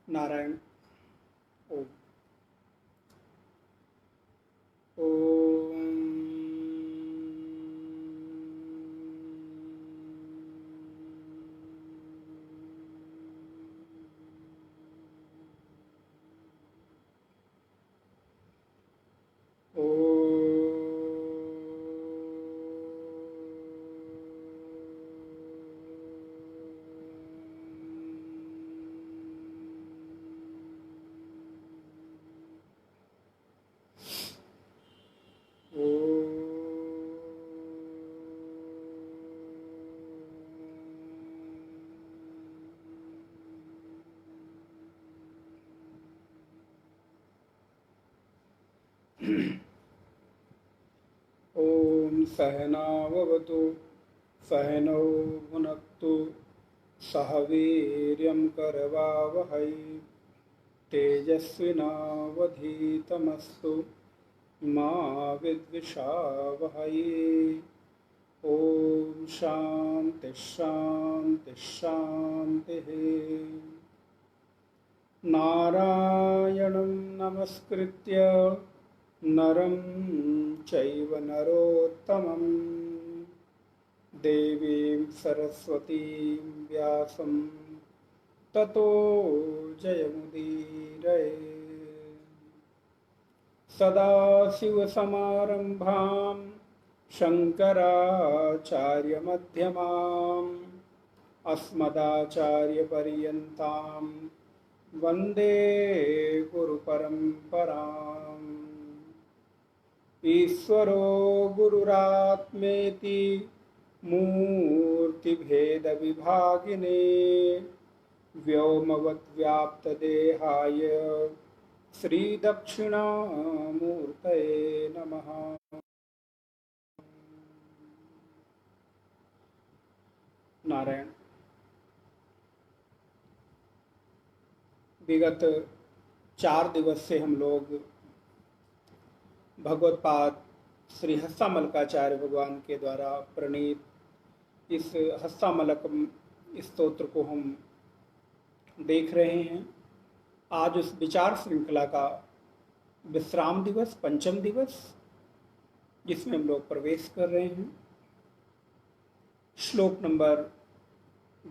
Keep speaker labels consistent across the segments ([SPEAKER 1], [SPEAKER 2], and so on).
[SPEAKER 1] नारायण। ओम। ओम। ओम सहनाववतु सहनौ भुनक्तु सह वीर्यं करवावहै तेजस्विनावधीतमस्तु मा विद्विषावहै। ओम शांति शांति शांतिः। नारायणं नमस्कृत्य नरं चैव नरोत्तमं देवीं सरस्वतीं व्यासं ततो जयमुदीरये। सदाशिवसमारम्भां शङ्कराचार्यमध्यमाम् अस्मदाचार्यपर्यन्तां वन्दे गुरुपरम्पराम्। ईश्वरो गुरुरात्मेति मूर्तिभेदविभागिने व्योमवद्व्याप्तदेहाय श्रीदक्षिणामूर्तये नमः। नारायण। विगत 4 दिवस से हम लोग भगवत्पाद श्री हस्तामलकाचार्य भगवान के द्वारा प्रणीत इस हस्तामलकम स्तोत्र को हम देख रहे हैं। आज उस विचार श्रृंखला का विश्राम दिवस, पंचम दिवस, जिसमें हम लोग प्रवेश कर रहे हैं। श्लोक नंबर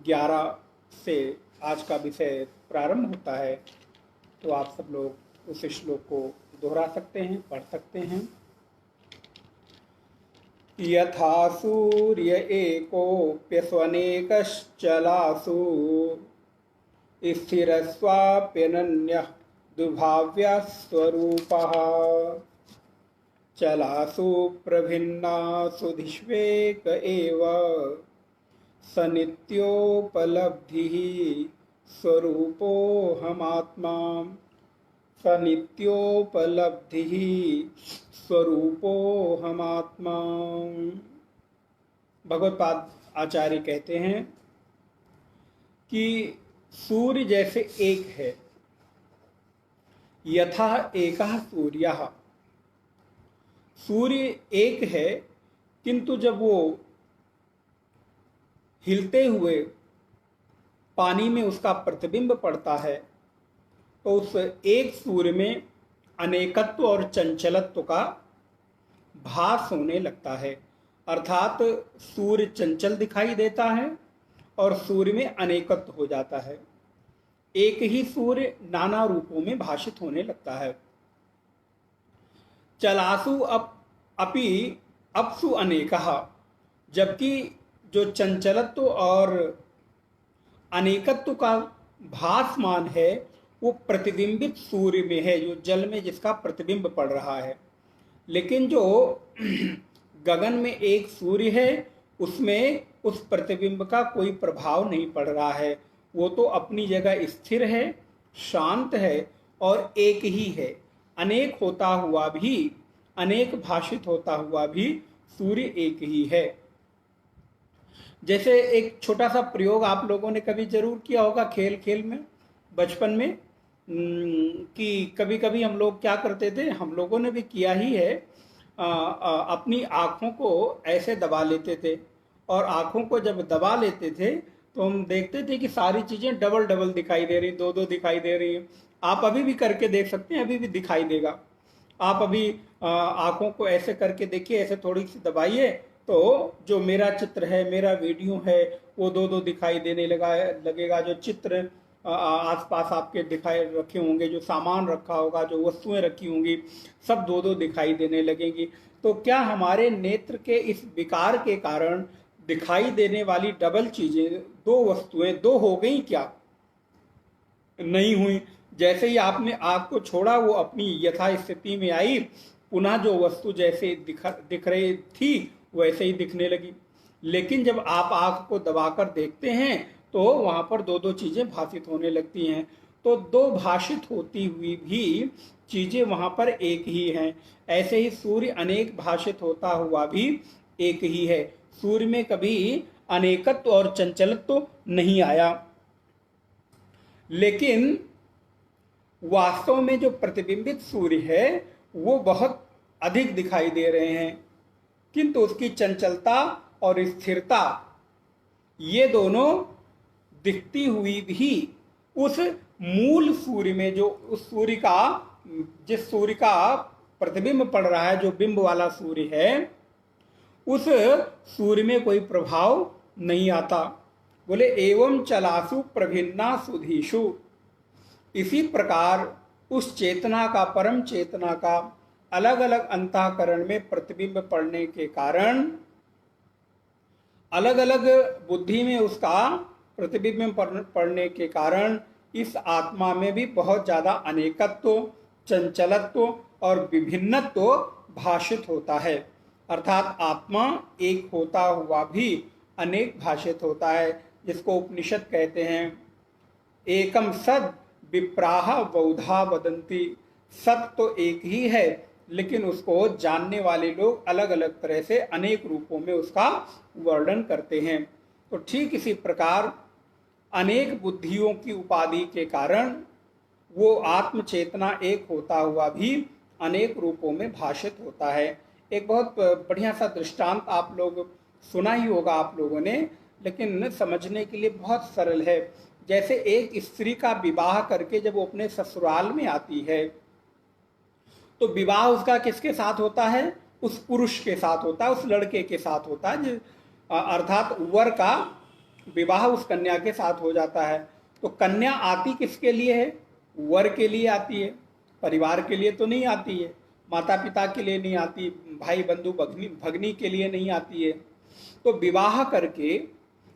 [SPEAKER 1] 11 से आज का विषय प्रारंभ होता है, तो आप सब लोग उस श्लोक को दोहरा सकते हैं, पढ़ सकते हैं। यथा सूर्य एकोऽप्यस्वनेकश्चलासु स्थिरस्वाप्यनन्यः दुभाव्यः स्वरूपः चलासु प्रभिन्नासु धिष्वेक एव स नित्योपलब्धिः स्वरूपोऽहमात्मा स नित्योपलब्धिः स्वरूपोऽहमात्मा। भगवत्पाद आचार्य कहते हैं कि सूर्य जैसे एक है, यथा एकः सूर्यः, सूर्य एक है, किंतु जब वो हिलते हुए पानी में उसका प्रतिबिंब पड़ता है तो उस एक सूर्य में अनेकत्व और चंचलत्व का भास होने लगता है। अर्थात सूर्य चंचल दिखाई देता है और सूर्य में अनेकत्व हो जाता है। एक ही सूर्य नाना रूपों में भाषित होने लगता है। चलासु अपि अपसु अनेकः, जबकि जो चंचलत्व और अनेकत्व का भासमान है वो प्रतिबिंबित सूर्य में है, जो जल में जिसका प्रतिबिंब पड़ रहा है। लेकिन जो गगन में एक सूर्य है उसमें उस प्रतिबिंब का कोई प्रभाव नहीं पड़ रहा है। वो तो अपनी जगह स्थिर है, शांत है और एक ही है। अनेक होता हुआ भी, अनेक भाषित होता हुआ भी सूर्य एक ही है। जैसे एक छोटा सा प्रयोग आप लोगों ने कभी जरूर किया होगा खेल खेल में, बचपन में, कि कभी कभी हम लोग क्या करते थे, हम लोगों ने भी किया ही है, अपनी आँखों को ऐसे दबा लेते थे और आँखों को जब दबा लेते थे तो हम देखते थे कि सारी चीजें डबल डबल दिखाई दे रही, दो दो दिखाई दे रही है। आप अभी भी करके देख सकते हैं, अभी भी दिखाई देगा। आप अभी आंखों को ऐसे करके देखिए, ऐसे थोड़ी सी दबाइए, तो जो मेरा चित्र है, मेरा वीडियो है, वो दो दो दिखाई देने लगेगा। जो चित्र आसपास आपके दिखाई रखे होंगे, जो सामान रखा होगा, जो वस्तुएं रखी होंगी, सब दो दो दिखाई देने लगेंगी। तो क्या हमारे नेत्र के इस विकार के कारण दिखाई देने वाली डबल चीजें, दो वस्तुएं दो हो गई क्या? नहीं हुई। जैसे ही आपने आग को छोड़ा, वो अपनी यथा स्थिति में आई, पुनः जो वस्तु जैसे दिख रही थी वैसे ही दिखने लगी। लेकिन जब आप आग को दबाकर देखते हैं तो वहां पर दो दो चीजें भाषित होने लगती हैं। तो दो भाषित होती हुई भी चीजें वहां पर एक ही हैं। ऐसे ही सूर्य अनेक भाषित होता हुआ भी एक ही है। सूर्य में कभी अनेकत्व और चंचलत्व नहीं आया। लेकिन वास्तव में जो प्रतिबिंबित सूर्य है वो बहुत अधिक दिखाई दे रहे हैं, किंतु उसकी चंचलता और स्थिरता, ये दोनों दिखती हुई भी उस मूल सूर्य में, जो उस सूर्य का, जिस सूर्य का प्रतिबिंब पड़ रहा है, जो बिंब वाला सूर्य है, उस सूर्य में कोई प्रभाव नहीं आता। बोले एवं चलासु प्रभिन्ना सुधीषु, इसी प्रकार उस चेतना का, परम चेतना का अलग अलग अंतःकरण में प्रतिबिंब पड़ने के कारण, अलग अलग बुद्धि में उसका प्रतिबिंब पड़ने के कारण इस आत्मा में भी बहुत ज्यादा अनेकत्व, चंचलत्व और विभिन्नत्व भाषित होता है। अर्थात आत्मा एक होता हुआ भी अनेक भाषित होता है, जिसको उपनिषद कहते हैं एकम सद विप्राह बहुधा वदंती। सत तो एक ही है, लेकिन उसको जानने वाले लोग अलग अलग तरह से अनेक रूपों में उसका वर्णन करते हैं। तो ठीक इसी प्रकार अनेक बुद्धियों की उपाधि के कारण वो आत्म चेतना एक होता हुआ भी अनेक रूपों में भाषित होता है। एक बहुत बढ़िया सा दृष्टांत आप लोग सुना ही होगा आप लोगों ने, लेकिन समझने के लिए बहुत सरल है। जैसे एक स्त्री का विवाह करके जब वो अपने ससुराल में आती है, तो विवाह उसका किसके साथ होता है? उस पुरुष के साथ होता है, उस लड़के के साथ होता है, अर्थात वर का विवाह उस कन्या के साथ हो जाता है। तो कन्या आती किसके लिए है? वर के लिए आती है, परिवार के लिए तो नहीं आती है, माता पिता के लिए नहीं आती, भाई बंधु भगनी के लिए नहीं आती है। तो विवाह करके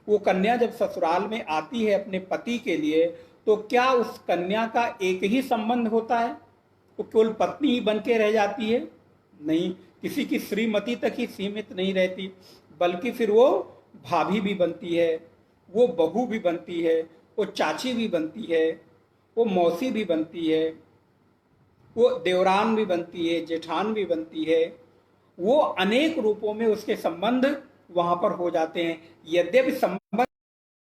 [SPEAKER 1] वो कन्या जब ससुराल में आती है अपने पति के लिए, तो क्या उस कन्या का एक ही संबंध होता है? वो केवल पत्नी ही बन के रह जाती है? नहीं, किसी की श्रीमती तक ही सीमित नहीं रहती, बल्कि फिर वो भाभी भी बनती है, वो बहू भी बनती है, वो चाची भी बनती है, वो मौसी भी बनती है, वो देवरान भी बनती है, जेठान भी बनती है। वो अनेक रूपों में उसके संबंध वहां पर हो जाते हैं। यद्यपि संबंध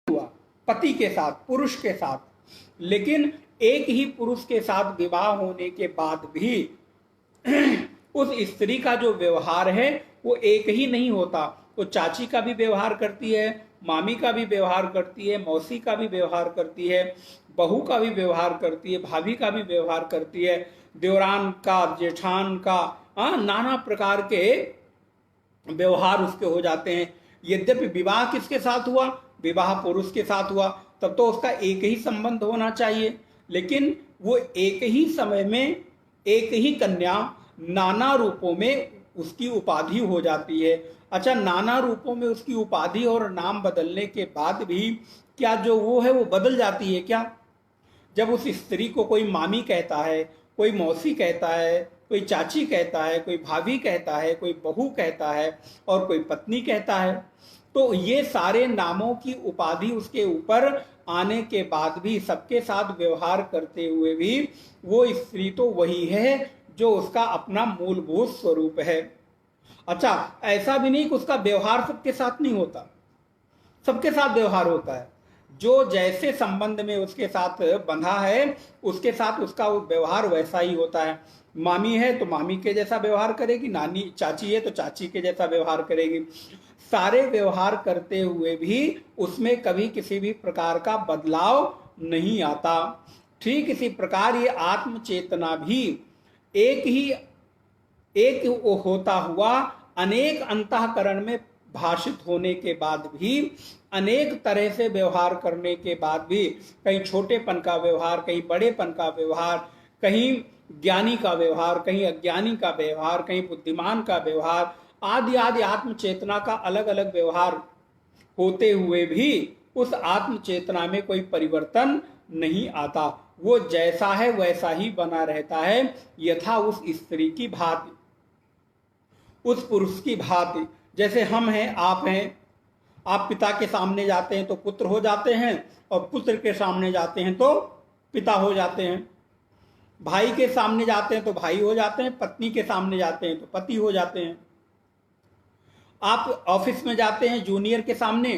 [SPEAKER 1] हुआ पति के साथ, पुरुष के साथ, लेकिन एक ही पुरुष के साथ विवाह होने के बाद भी उस स्त्री का जो व्यवहार है वो एक ही नहीं होता। वो चाची का भी व्यवहार करती है, मामी का भी व्यवहार करती है, मौसी का भी व्यवहार करती है, बहू का भी व्यवहार करती है, भाभी का भी व्यवहार करती है, देवरान का, जेठान का, नाना प्रकार के व्यवहार उसके हो जाते हैं। यद्यपि विवाह किसके साथ हुआ? विवाह पुरुष के साथ हुआ, तब तो उसका एक ही संबंध होना चाहिए, लेकिन वो एक ही समय में एक ही कन्या नाना रूपों में उसकी उपाधि हो जाती है। अच्छा, नाना रूपों में उसकी उपाधि और नाम बदलने के बाद भी क्या जो वो है वो बदल जाती है क्या? जब उस स्त्री को कोई मामी कहता है, कोई मौसी कहता है, कोई चाची कहता है, कोई भाभी कहता है, कोई बहू कहता है और कोई पत्नी कहता है, तो ये सारे नामों की उपाधि उसके ऊपर आने के बाद भी, सबके साथ व्यवहार करते हुए भी, वो स्त्री तो वही है जो उसका अपना मूलभूत स्वरूप है। अच्छा, ऐसा भी नहीं कि उसका व्यवहार सबके साथ नहीं होता, सबके साथ व्यवहार होता है। जो जैसे संबंध में उसके साथ बंधा है, उसके साथ उसका व्यवहार वैसा ही होता है। मामी है तो मामी के जैसा व्यवहार करेगी, नानी चाची है तो चाची के जैसा व्यवहार करेगी। सारे व्यवहार करते हुए भी उसमें कभी किसी भी प्रकार का बदलाव नहीं आता। ठीक इसी प्रकार ये आत्म चेतना भी एक होता हुआ अनेक अंतःकरण में भाषित होने के बाद भी, अनेक तरह से व्यवहार करने के बाद भी, कहीं छोटेपन का व्यवहार, कहीं बड़ेपन का व्यवहार, कहीं ज्ञानी का व्यवहार, कहीं अज्ञानी का व्यवहार, कहीं बुद्धिमान का व्यवहार, आदि आदि आत्म चेतना का अलग अलग व्यवहार होते हुए भी उस आत्म चेतना में कोई परिवर्तन नहीं आता। वो जैसा है वैसा ही बना रहता है, यथा उस स्त्री की भांति, उस पुरुष की भांति। जैसे हम हैं, आप हैं, आप पिता के सामने जाते हैं तो पुत्र हो जाते हैं, और पुत्र के सामने जाते हैं तो पिता हो जाते हैं। भाई के सामने जाते हैं तो भाई हो जाते हैं, पत्नी के सामने जाते हैं तो पति हो जाते हैं। आप ऑफिस में जाते हैं जूनियर के सामने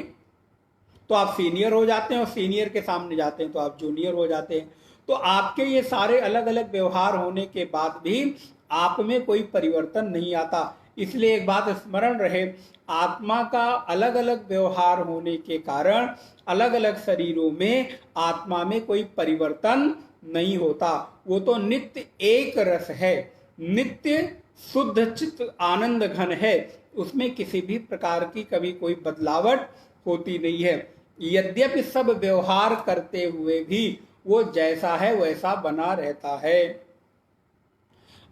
[SPEAKER 1] तो आप सीनियर हो जाते हैं, और सीनियर के सामने जाते हैं तो आप जूनियर हो जाते हैं। तो आपके ये सारे अलग अलग व्यवहार होने के बाद भी आप में कोई परिवर्तन नहीं आता। इसलिए एक बात स्मरण रहे, आत्मा का अलग अलग व्यवहार होने के कारण अलग अलग शरीरों में आत्मा में कोई परिवर्तन नहीं होता। वो तो नित्य एक रस है, नित्य शुद्ध चित्त आनंद घन है, उसमें किसी भी प्रकार की कभी कोई बदलावट होती नहीं है। यद्यपि सब व्यवहार करते हुए भी वो जैसा है वैसा बना रहता है।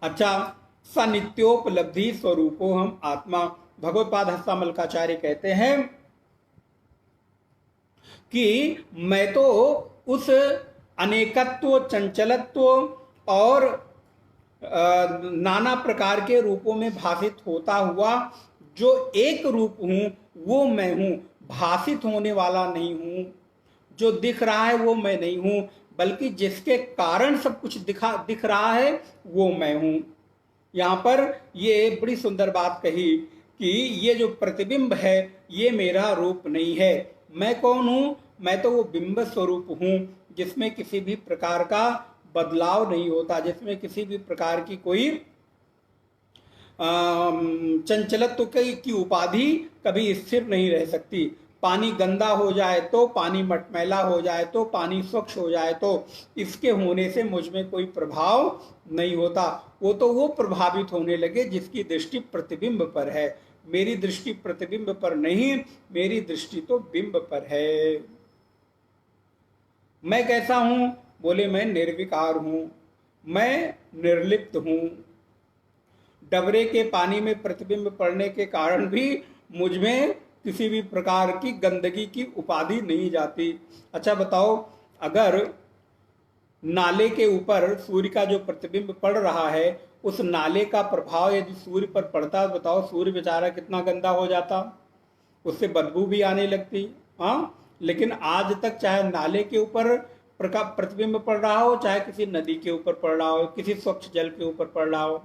[SPEAKER 1] अच्छा, सनित्योपलब्धि स्वरूपो हम आत्मा। भगवत्पाद हस्तामलकाचार्य कहते हैं कि मैं तो उस अनेकत्व, चंचलत्व और नाना प्रकार के रूपों में भाषित होता हुआ जो एक रूप हूं वो मैं हूं, भाषित होने वाला नहीं हूं। जो दिख रहा है वो मैं नहीं हूं, बल्कि जिसके कारण सब कुछ दिख रहा है वो मैं हूं। यहां पर ये बड़ी सुंदर बात कही कि ये जो प्रतिबिंब है ये मेरा रूप नहीं है। मैं कौन हूं? मैं तो वो बिंब स्वरूप हूं जिसमें किसी भी प्रकार का बदलाव नहीं होता, जिसमें किसी भी प्रकार की कोई चंचलत्व की उपाधि कभी स्थिर नहीं रह सकती। पानी गंदा हो जाए तो, पानी मटमैला हो जाए तो, पानी स्वच्छ हो जाए तो इसके होने से मुझ में कोई प्रभाव नहीं होता। वो तो वो प्रभावित होने लगे जिसकी दृष्टि प्रतिबिंब पर है। मेरी दृष्टि प्रतिबिंब पर नहीं, मेरी दृष्टि तो बिंब पर है। मैं कैसा हूं? बोले मैं निर्विकार हूं, मैं निर्लिप्त हूं। डबरे के पानी में प्रतिबिंब पड़ने के कारण भी मुझ में किसी भी प्रकार की गंदगी की उपाधि नहीं जाती। अच्छा बताओ, अगर नाले के ऊपर सूर्य का जो प्रतिबिंब पड़ रहा है, उस नाले का प्रभाव यदि सूर्य पर पड़ता, बताओ सूर्य बेचारा कितना गंदा हो जाता, उससे बदबू भी आने लगती। हाँ, लेकिन आज तक चाहे नाले के ऊपर प्रतिबिंब पड़ रहा हो, चाहे किसी नदी के ऊपर पड़ रहा हो, किसी स्वच्छ जल के ऊपर पड़ रहा हो,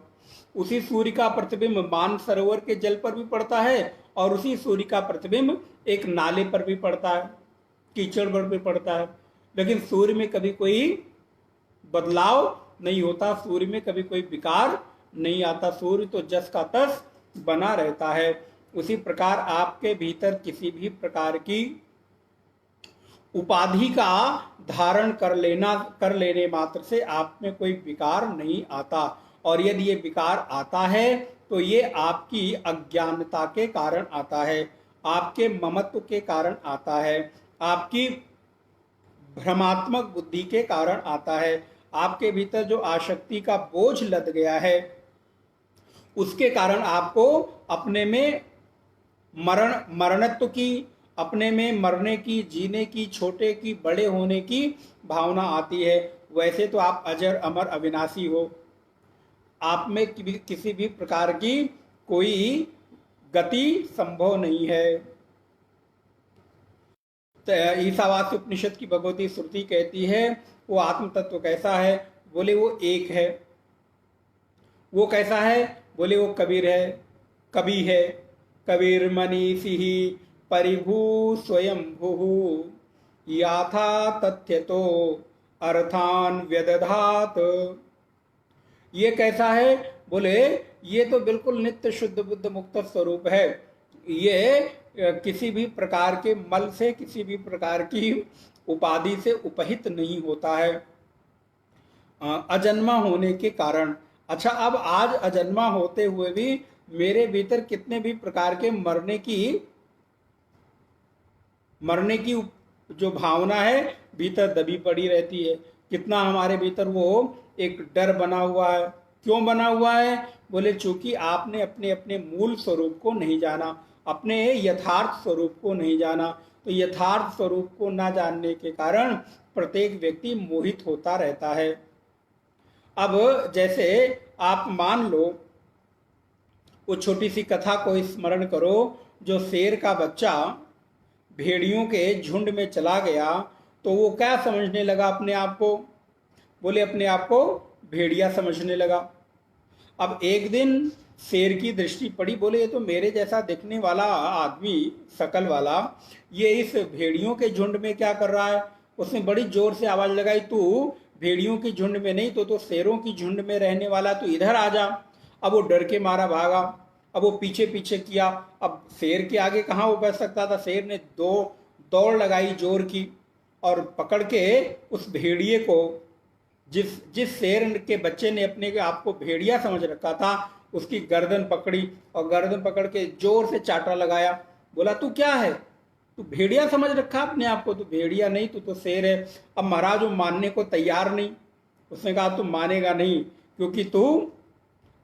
[SPEAKER 1] उसी सूर्य का प्रतिबिंब मानसरोवर के जल पर भी पड़ता है, और उसी सूर्य का प्रतिबिंब एक नाले पर भी पड़ता है, कीचड़ पर भी पड़ता है। लेकिन सूर्य में कभी कोई बदलाव नहीं होता, सूर्य में कभी कोई विकार नहीं आता, सूर्य तो जस का तस बना रहता है। उसी प्रकार आपके भीतर किसी भी प्रकार की उपाधि का धारण कर लेने मात्र से आप में कोई विकार नहीं आता। और यदि ये विकार आता है तो ये आपकी अज्ञानता के कारण आता है, आपके ममत्व के कारण आता है, आपकी भ्रमात्मक बुद्धि के कारण आता है, आपके भीतर जो आसक्ति का बोझ लद गया है उसके कारण आपको अपने में मरणत्व की, अपने में मरने की, जीने की, छोटे की, बड़े होने की भावना आती है। वैसे तो आप अजर अमर अविनाशी हो, आप में किसी भी प्रकार की कोई गति संभव नहीं है। तो ईसावास्य उपनिषद की भगवती श्रुति कहती है वो आत्म तत्व कैसा है? बोले वो एक है। वो कैसा है? बोले वो कबीर है, कवि है। कबीर मनीषी परिभू स्वयं भू याथा तथ्य तो अर्थान व्यदधात। ये कैसा है? बोले ये तो बिल्कुल नित्य शुद्ध बुद्ध मुक्त स्वरूप है। ये किसी भी प्रकार के मल से, किसी भी प्रकार की उपाधि से उपहित नहीं होता है अजन्मा होने के कारण। अच्छा, अब आज अजन्मा होते हुए भी मेरे भीतर कितने भी प्रकार के मरने की जो भावना है भीतर दबी पड़ी रहती है। कितना हमारे भीतर वो एक डर बना हुआ है। क्यों बना हुआ है? बोले चूंकि आपने अपने अपने मूल स्वरूप को नहीं जाना, अपने यथार्थ स्वरूप को नहीं जाना। तो यथार्थ स्वरूप को ना जानने के कारण प्रत्येक व्यक्ति मोहित होता रहता है। अब जैसे आप मान लो, वो छोटी सी कथा को स्मरण करो, जो शेर का बच्चा भेड़ियों के झुंड में चला गया तो वो क्या समझने लगा अपने आप को? बोले अपने आप को भेड़िया समझने लगा। अब एक दिन शेर की दृष्टि पड़ी, बोले ये तो मेरे जैसा दिखने वाला आदमी, शकल वाला, ये इस भेड़ियों के झुंड में क्या कर रहा है? उसने बड़ी जोर से आवाज लगाई, तू भेड़ियों की झुंड में नहीं तो शेरों की झुंड में रहने वाला, तू इधर आ जा। अब वो डर के मारा भागा। अब वो पीछे पीछे किया। अब शेर के आगे कहाँ वो बच सकता था? शेर ने दौड़ लगाई जोर की और पकड़ के उस भेड़िए को, जिस शेर के बच्चे ने अपने आप को भेड़िया समझ रखा था, उसकी गर्दन पकड़ी और गर्दन पकड़ के जोर से चाटा लगाया। बोला तू क्या है? तू भेड़िया समझ रखा अपने आप को? तू भेड़िया नहीं, तू तो शेर है। अब महाराज वो मानने को तैयार नहीं। उसने कहा तू मानेगा नहीं क्योंकि तू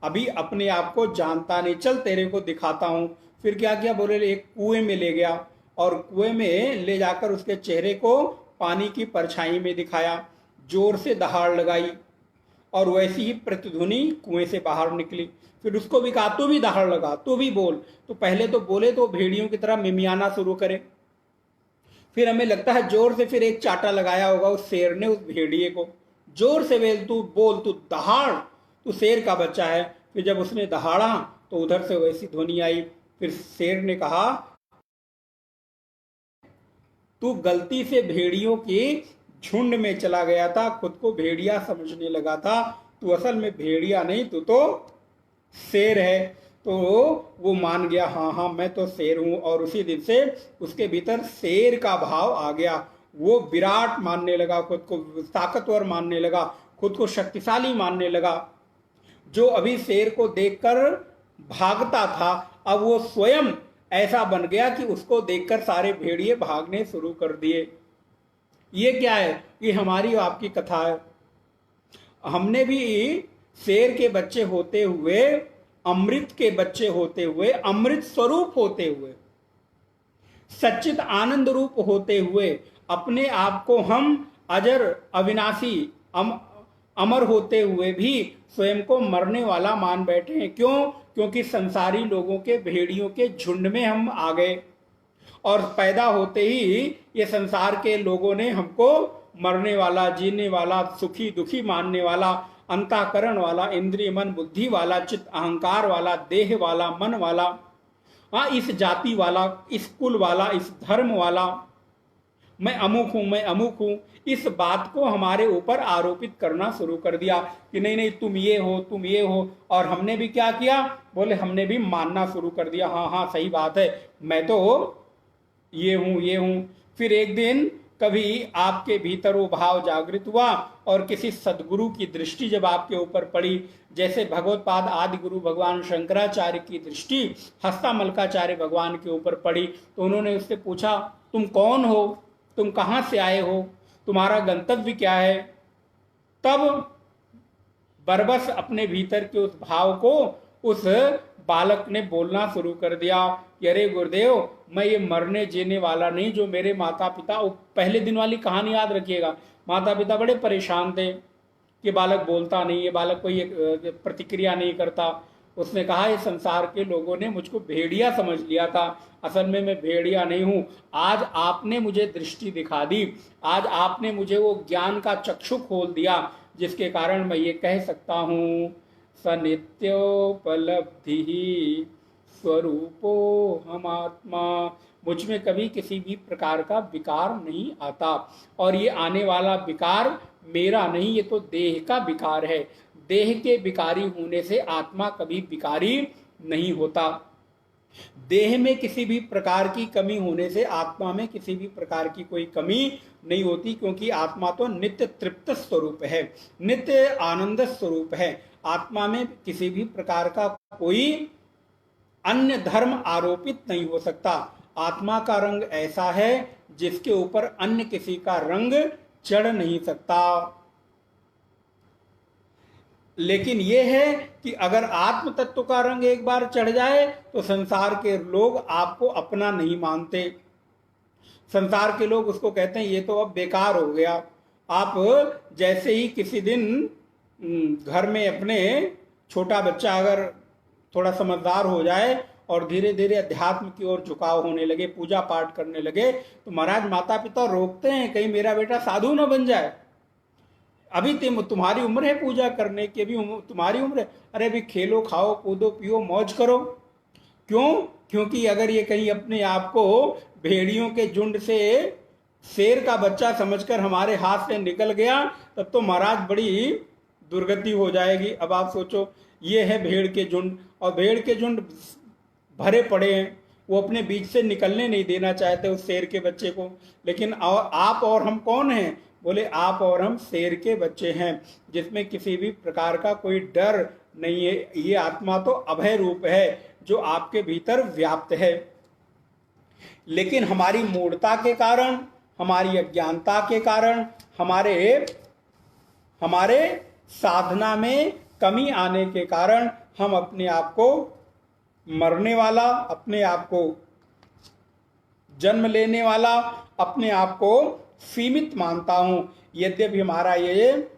[SPEAKER 1] अभी अपने आप को जानता नहीं, चल तेरे को दिखाता हूं। फिर क्या किया? बोले एक कुएं में ले गया और कुएं में ले जाकर उसके चेहरे को पानी की परछाई में दिखाया, जोर से दहाड़ लगाई और वैसी ही प्रतिध्वनि कुएं से बाहर निकली। फिर उसको भी कहा तू भी दहाड़ लगा, तू भी बोल। तो पहले तो बोले तो भेड़ियों की तरह मिमियाना शुरू करे। फिर हमें लगता है जोर से फिर एक चाटा लगाया होगा उस शेर ने उस भेड़िए को, जोर से वेल तू बोल, तू दहाड़, तू शेर का बच्चा है। फिर जब उसने दहाड़ा तो उधर से वैसी ध्वनि आई। फिर शेर ने कहा तू गलती से भेड़ियों के झुंड में चला गया था, खुद को भेड़िया समझने लगा था, तू असल में भेड़िया नहीं, तू तो शेर है। तो वो मान गया, हाँ हाँ मैं तो शेर हूं। और उसी दिन से उसके भीतर शेर का भाव आ गया। वो विराट मानने लगा, खुद को ताकतवर मानने लगा, खुद को शक्तिशाली मानने लगा। जो अभी शेर को देखकर भागता था, अब वो स्वयं ऐसा बन गया कि उसको देखकर सारे भेड़िए भागने शुरू कर दिए। ये क्या है? ये हमारी आपकी कथा है। हमने भी शेर के बच्चे होते हुए, अमृत के बच्चे होते हुए, अमृत स्वरूप होते हुए, सच्चित आनंद रूप होते हुए अपने आप को हम अजर, अविनाशी, अमर होते हुए भी स्वयं को मरने वाला मान बैठे हैं। क्यों? क्योंकि संसारी लोगों के भेड़ियों के झुंड में हम आ गए और पैदा होते ही ये संसार के लोगों ने हमको मरने वाला, जीने वाला, सुखी दुखी मानने वाला, अंतःकरण वाला, इंद्रिय मन बुद्धि वाला, चित्त अहंकार वाला, देह वाला, मन वाला, हाँ इस जाति वाला, इस कुल वाला, इस धर्म वाला, मैं अमुक हूं, मैं अमुक हूं, इस बात को हमारे ऊपर आरोपित करना शुरू कर दिया कि नहीं नहीं तुम ये हो, तुम ये हो। और हमने भी क्या किया? बोले हमने भी मानना शुरू कर दिया, हाँ हाँ सही बात है, मैं तो ये हूं, ये हूं। फिर एक दिन कभी आपके भीतर वो भाव जागृत हुआ और किसी सदगुरु की दृष्टि जब आपके ऊपर पड़ी, जैसे भगवत्पाद आदि गुरु भगवान शंकराचार्य की दृष्टि हस्तामलकाचार्य भगवान के ऊपर पड़ी, तो उन्होंने उससे पूछा तुम कौन हो, तुम कहाँ से आए हो, तुम्हारा गंतव्य क्या है? तब बरबस अपने भीतर के उस भाव को उस बालक ने बोलना शुरू कर दिया कि अरे गुरुदेव, मैं ये मरने जीने वाला नहीं। जो मेरे माता पिता, पहले दिन वाली कहानी याद रखिएगा, माता पिता बड़े परेशान थे कि बालक बोलता नहीं, ये बालक कोई प्रतिक्रिया नहीं करता। उसने कहा ये संसार के लोगों ने मुझको भेड़िया समझ लिया था, असल में मैं भेड़िया नहीं हूँ। आज आपने मुझे दृष्टि दिखा दी, आज आपने मुझे वो ज्ञान का चक्षु खोल दिया जिसके कारण मैं ये कह सकता हूँ सनित्योपलब्धि स्वरूपो हम आत्मा। मुझ में कभी किसी भी प्रकार का विकार नहीं आता और ये आने वाला विकार मेरा नहीं, ये तो देह का विकार है। देह के विकारी होने से आत्मा कभी विकारी नहीं होता। देह में किसी भी प्रकार की कमी होने से आत्मा में किसी भी प्रकार की कोई कमी नहीं होती, क्योंकि आत्मा तो नित्य तृप्त स्वरूप है, नित्य आनंद स्वरूप है। आत्मा में किसी भी प्रकार का कोई अन्य धर्म आरोपित नहीं हो सकता। आत्मा का रंग ऐसा है जिसके ऊपर अन्य किसी का रंग चढ़ नहीं सकता। लेकिन यह है कि अगर आत्म तत्व का रंग एक बार चढ़ जाए तो संसार के लोग आपको अपना नहीं मानते। संसार के लोग उसको कहते हैं ये तो अब बेकार हो गया। आप जैसे ही किसी दिन घर में अपने छोटा बच्चा अगर थोड़ा समझदार हो जाए और धीरे धीरे अध्यात्म की ओर झुकाव होने लगे, पूजा पाठ करने लगे, तो महाराज माता पिता रोकते हैं कहीं मेरा बेटा साधु न बन जाए। अभी तुम्हारी उम्र है पूजा करने की, अभी तुम्हारी उम्र है, अरे अभी खेलो खाओ कूदो पियो मौज करो। क्यों? क्योंकि अगर ये कहीं अपने आप को भेड़ियों के झुंड से शेर का बच्चा समझकर हमारे हाथ से निकल गया, तब तो महाराज बड़ी दुर्गति हो जाएगी। अब आप सोचो, ये है भेड़ के झुंड, और भेड़ के झुंड भरे पड़े हैं, वो अपने बीच से निकलने नहीं देना चाहते उस शेर के बच्चे को। लेकिन आप और हम कौन हैं? बोले आप और हम शेर के बच्चे हैं, जिसमें किसी भी प्रकार का कोई डर नहीं है। ये आत्मा तो अभय रूप है जो आपके भीतर व्याप्त है। लेकिन हमारी मूढ़ता के कारण, हमारी अज्ञानता के कारण, हमारे साधना में कमी आने के कारण हम अपने आप को मरने वाला, अपने आप को जन्म लेने वाला, अपने आप को सीमित मानता हूं। यद्यपि हमारा ये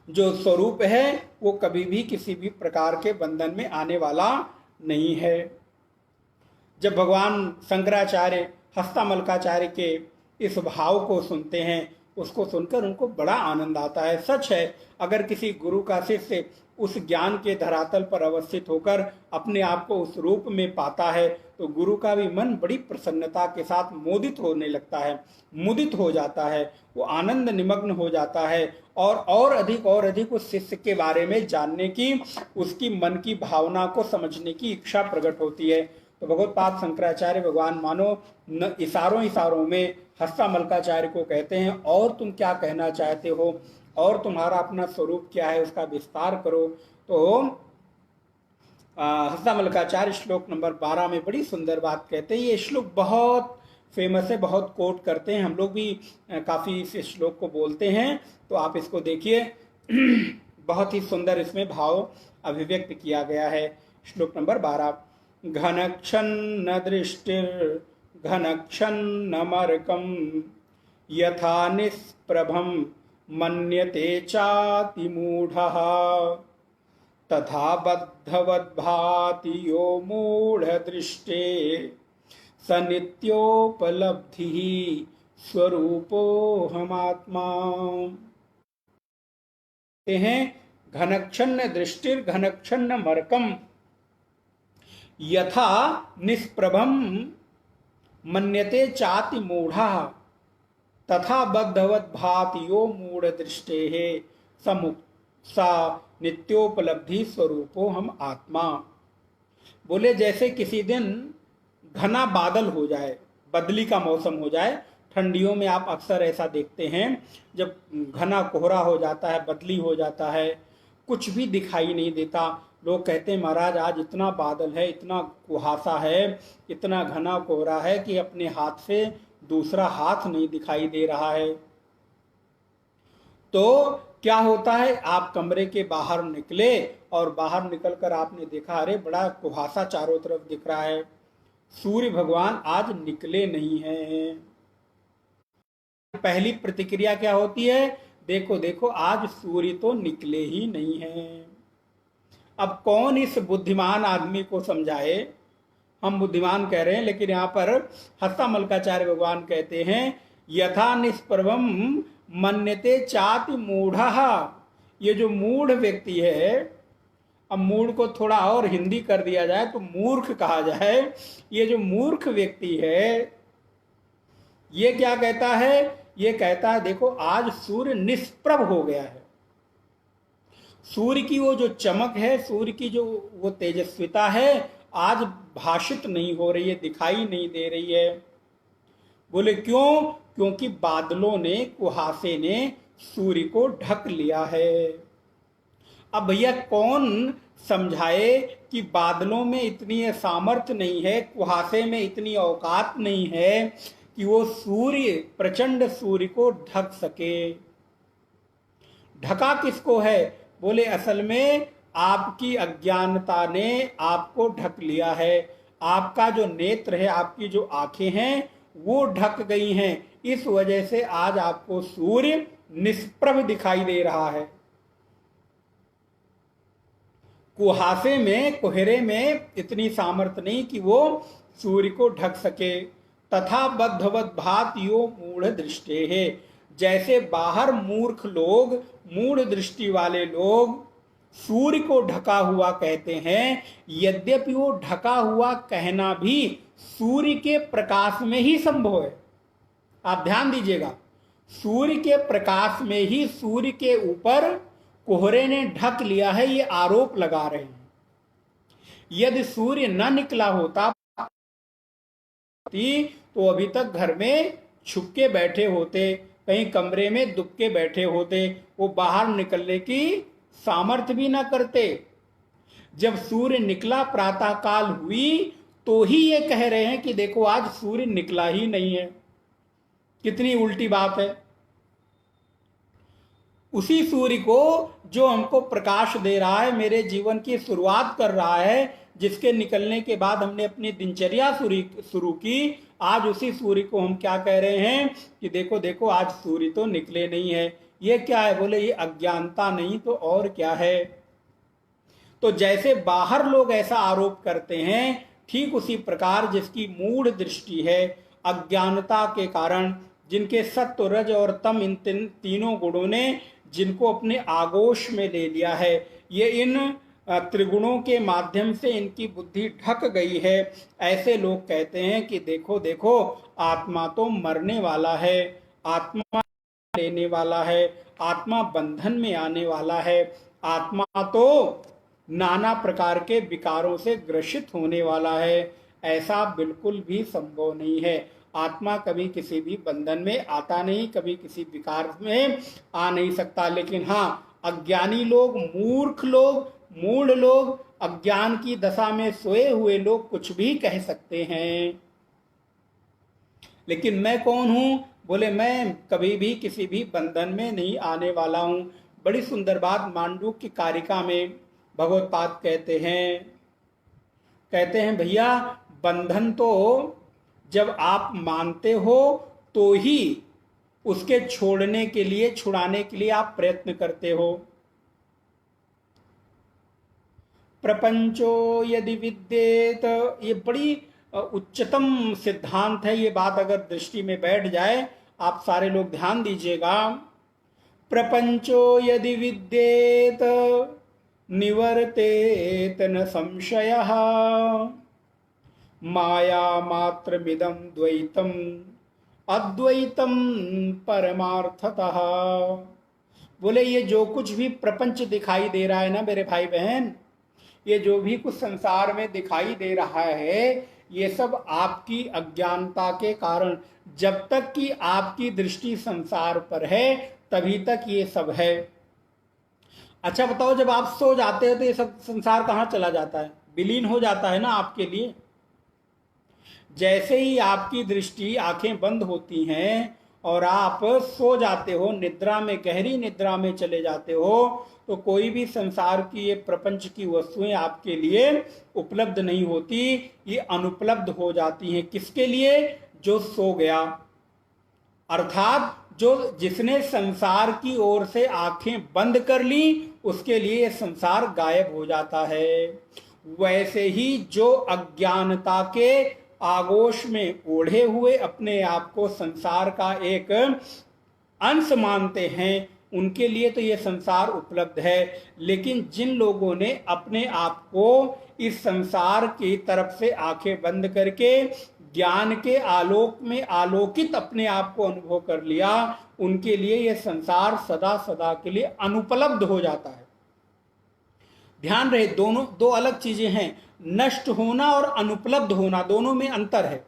[SPEAKER 1] जो स्वरूप है वो कभी भी किसी भी प्रकार के बंधन में आने वाला नहीं है। जब भगवान शंकराचार्य हस्तामलकाचार्य के इस भाव को सुनते हैं, उसको सुनकर उनको बड़ा आनंद आता है। सच है, अगर किसी गुरु का शिष्य उस ज्ञान के धरातल पर अवस्थित होकर अपने आप को उस रूप में पाता है तो गुरु का भी मन बड़ी प्रसन्नता के साथ मोदित होने लगता है, मुदित हो जाता है, वो आनंद निमग्न हो जाता है और अधिक उस शिष्य के बारे में जानने की, उसकी मन की भावना को समझने की इच्छा प्रकट होती है। तो भगवत्पाद शंकराचार्य भगवान मानो न इशारों में हस्तामलकाचार्य को कहते हैं, और तुम क्या कहना चाहते हो, और तुम्हारा अपना स्वरूप क्या है, उसका विस्तार करो। तो हस्तामलकाचार्य श्लोक नंबर 12 में बड़ी सुंदर बात कहते हैं। ये श्लोक बहुत फेमस है, बहुत कोट करते हैं, हम लोग भी काफ़ी इस श्लोक को बोलते हैं। तो आप इसको देखिए, बहुत ही सुंदर इसमें भाव अभिव्यक्त किया गया है। श्लोक नंबर 12, घनक्षन्न दृष्टिर घनक्षन्न मर्कम यथा निष्प्रभम मन्यते चाति मूढ़ः तथा बद्धवद्भाति यो मूढ़दृष्टे स नित्योपलब्धिः स्वरूपोऽहमात्मा। हैं घनक्षन्न दृष्टिर घनक्षन्न मर्कम यथा निष्प्रभम मन्यते चाति मूढ़ः तथा बद्धवत् भाति यो मूढ़ दृष्टे सा नित्योपलब्धि स्वरूपो हम आत्मा। बोले जैसे किसी दिन घना बादल हो जाए, बदली का मौसम हो जाए, ठंडियों में आप अक्सर ऐसा देखते हैं, जब घना कोहरा हो जाता है, बदली हो जाता है, कुछ भी दिखाई नहीं देता। लोग कहते हैं महाराज आज इतना बादल है, इतना कुहासा है, इतना घना कोहरा है कि अपने हाथ से दूसरा हाथ नहीं दिखाई दे रहा है। तो क्या होता है, आप कमरे के बाहर निकले और बाहर निकलकर आपने देखा अरे बड़ा कुहासा चारों तरफ दिख रहा है, सूर्य भगवान आज निकले नहीं हैं। पहली प्रतिक्रिया क्या होती है, देखो देखो आज सूर्य तो निकले ही नहीं हैं। अब कौन इस बुद्धिमान आदमी को समझाए, हम बुद्धिमान कह रहे हैं, लेकिन यहाँ पर हस्तामलकाचार्य भगवान कहते हैं यथा निष्प्रभम मन्यते चाति मूढ़ः। ये जो मूढ़ व्यक्ति है, अब मूढ़ को थोड़ा और हिंदी कर दिया जाए तो मूर्ख कहा जाए, ये जो मूर्ख व्यक्ति है ये क्या कहता है, ये कहता है देखो आज सूर्य निष्प्रभ हो गया है। सूर्य की वो जो चमक है, सूर्य की जो वो तेजस्विता है आज भाषित नहीं हो रही है, दिखाई नहीं दे रही है। बोले क्यों? क्योंकि बादलों ने, कुहासे ने सूर्य को ढक लिया है। अब भैया कौन समझाए कि बादलों में इतनी सामर्थ्य नहीं है, कुहासे में इतनी औकात नहीं है कि वो सूर्य, प्रचंड सूर्य को ढक सके। ढका किसको है? बोले असल में आपकी अज्ञानता ने आपको ढक लिया है। आपका जो नेत्र है, आपकी जो आंखें हैं, वो ढक गई हैं। इस वजह से आज आपको सूर्य निष्प्रभ दिखाई दे रहा है। कुहासे में, कोहरे में इतनी सामर्थ्य नहीं कि वो सूर्य को ढक सके। तथा बद्धवत भात यो मूढ़ दृष्टि है। जैसे बाहर मूर्ख लोग, मूढ़ दृष्टि वाले लोग सूर्य को ढका हुआ कहते हैं, यद्यपि वो ढका हुआ कहना भी सूर्य के प्रकाश में ही संभव है। आप ध्यान दीजिएगा, सूर्य के प्रकाश में ही सूर्य के ऊपर कोहरे ने ढक लिया है, ये आरोप लगा रहे हैं। यदि सूर्य न निकला होता तो अभी तक घर में छुप के बैठे होते, कहीं कमरे में दुब के बैठे होते, वो बाहर निकलने की सामर्थ्य भी ना करते। जब सूर्य निकला, प्रातः काल हुई, तो ही ये कह रहे हैं कि देखो आज सूर्य निकला ही नहीं है। कितनी उल्टी बात है। उसी सूर्य को जो हमको प्रकाश दे रहा है, मेरे जीवन की शुरुआत कर रहा है, जिसके निकलने के बाद हमने अपनी दिनचर्या शुरू की, आज उसी सूर्य को हम क्या कह रहे हैं कि देखो देखो आज सूर्य तो निकले नहीं है। ये क्या है? बोले ये अज्ञानता नहीं तो और क्या है। तो जैसे बाहर लोग ऐसा आरोप करते हैं, ठीक उसी प्रकार जिसकी मूढ़ दृष्टि है, अज्ञानता के कारण, जिनके सत्व, रज और तम, इन तीनों गुणों ने जिनको अपने आगोश में ले लिया है, ये इन त्रिगुणों के माध्यम से इनकी बुद्धि ढक गई है। ऐसे लोग कहते हैं कि देखो देखो आत्मा तो मरने वाला है, आत्मा लेने वाला है, आत्मा बंधन में आने वाला है, आत्मा तो नाना प्रकार के विकारों से ग्रसित होने वाला है। ऐसा बिल्कुल भी संभव नहीं है। आत्मा कभी किसी भी बंधन में आता नहीं, कभी किसी विकार में आ नहीं सकता। लेकिन हाँ, अज्ञानी लोग, मूर्ख लोग, मूढ़ लोग, अज्ञान की दशा में सोए हुए लोग कुछ भी कह सकते हैं। लेकिन मैं कौन हूं? बोले मैं कभी भी किसी भी बंधन में नहीं आने वाला हूं। बड़ी सुंदर बात मांडूक्य की कारिका में भगवत्पाद कहते हैं भैया बंधन तो जब आप मानते हो तो ही उसके छोड़ने के लिए, छुड़ाने के लिए आप प्रयत्न करते हो। प्रपंचो यदि विद्येत, ये बड़ी उच्चतम सिद्धांत है। ये बात अगर दृष्टि में बैठ जाए, आप सारे लोग ध्यान दीजिएगा। प्रपंचो यदि विद्येत निवर्तेत न संशयः, माया मात्रमिदं द्वैतम अद्वैतम परमार्थतः। बोले ये जो कुछ भी प्रपंच दिखाई दे रहा है ना मेरे भाई बहन, ये जो भी कुछ संसार में दिखाई दे रहा है, ये सब आपकी अज्ञानता के कारण, जब तक कि आपकी दृष्टि संसार पर है तभी तक ये सब है। अच्छा बताओ, जब आप सो जाते हो तो ये सब संसार कहाँ चला जाता है? विलीन हो जाता है ना आपके लिए। जैसे ही आपकी दृष्टि, आंखें बंद होती हैं और आप सो जाते हो, निद्रा में, गहरी निद्रा में चले जाते हो, तो कोई भी संसार की ये प्रपंच की वस्तुएं आपके लिए उपलब्ध नहीं होती, ये अनुपलब्ध हो जाती हैं। किसके लिए? जो सो गया, अर्थात जो जिसने संसार की ओर से आंखें बंद कर ली, उसके लिए ये संसार गायब हो जाता है। वैसे ही जो अज्ञानता के आगोश में ओढ़े हुए अपने आप को संसार का एक अंश मानते हैं, उनके लिए तो ये संसार उपलब्ध है। लेकिन जिन लोगों ने अपने आप को इस संसार की तरफ से आंखें बंद करके ज्ञान के आलोक में आलोकित अपने आप को अनुभव कर लिया, उनके लिए यह संसार सदा सदा के लिए अनुपलब्ध हो जाता है। ध्यान रहे, दोनों दो अलग चीजें हैं। नष्ट होना और अनुपलब्ध होना दोनों में अंतर है।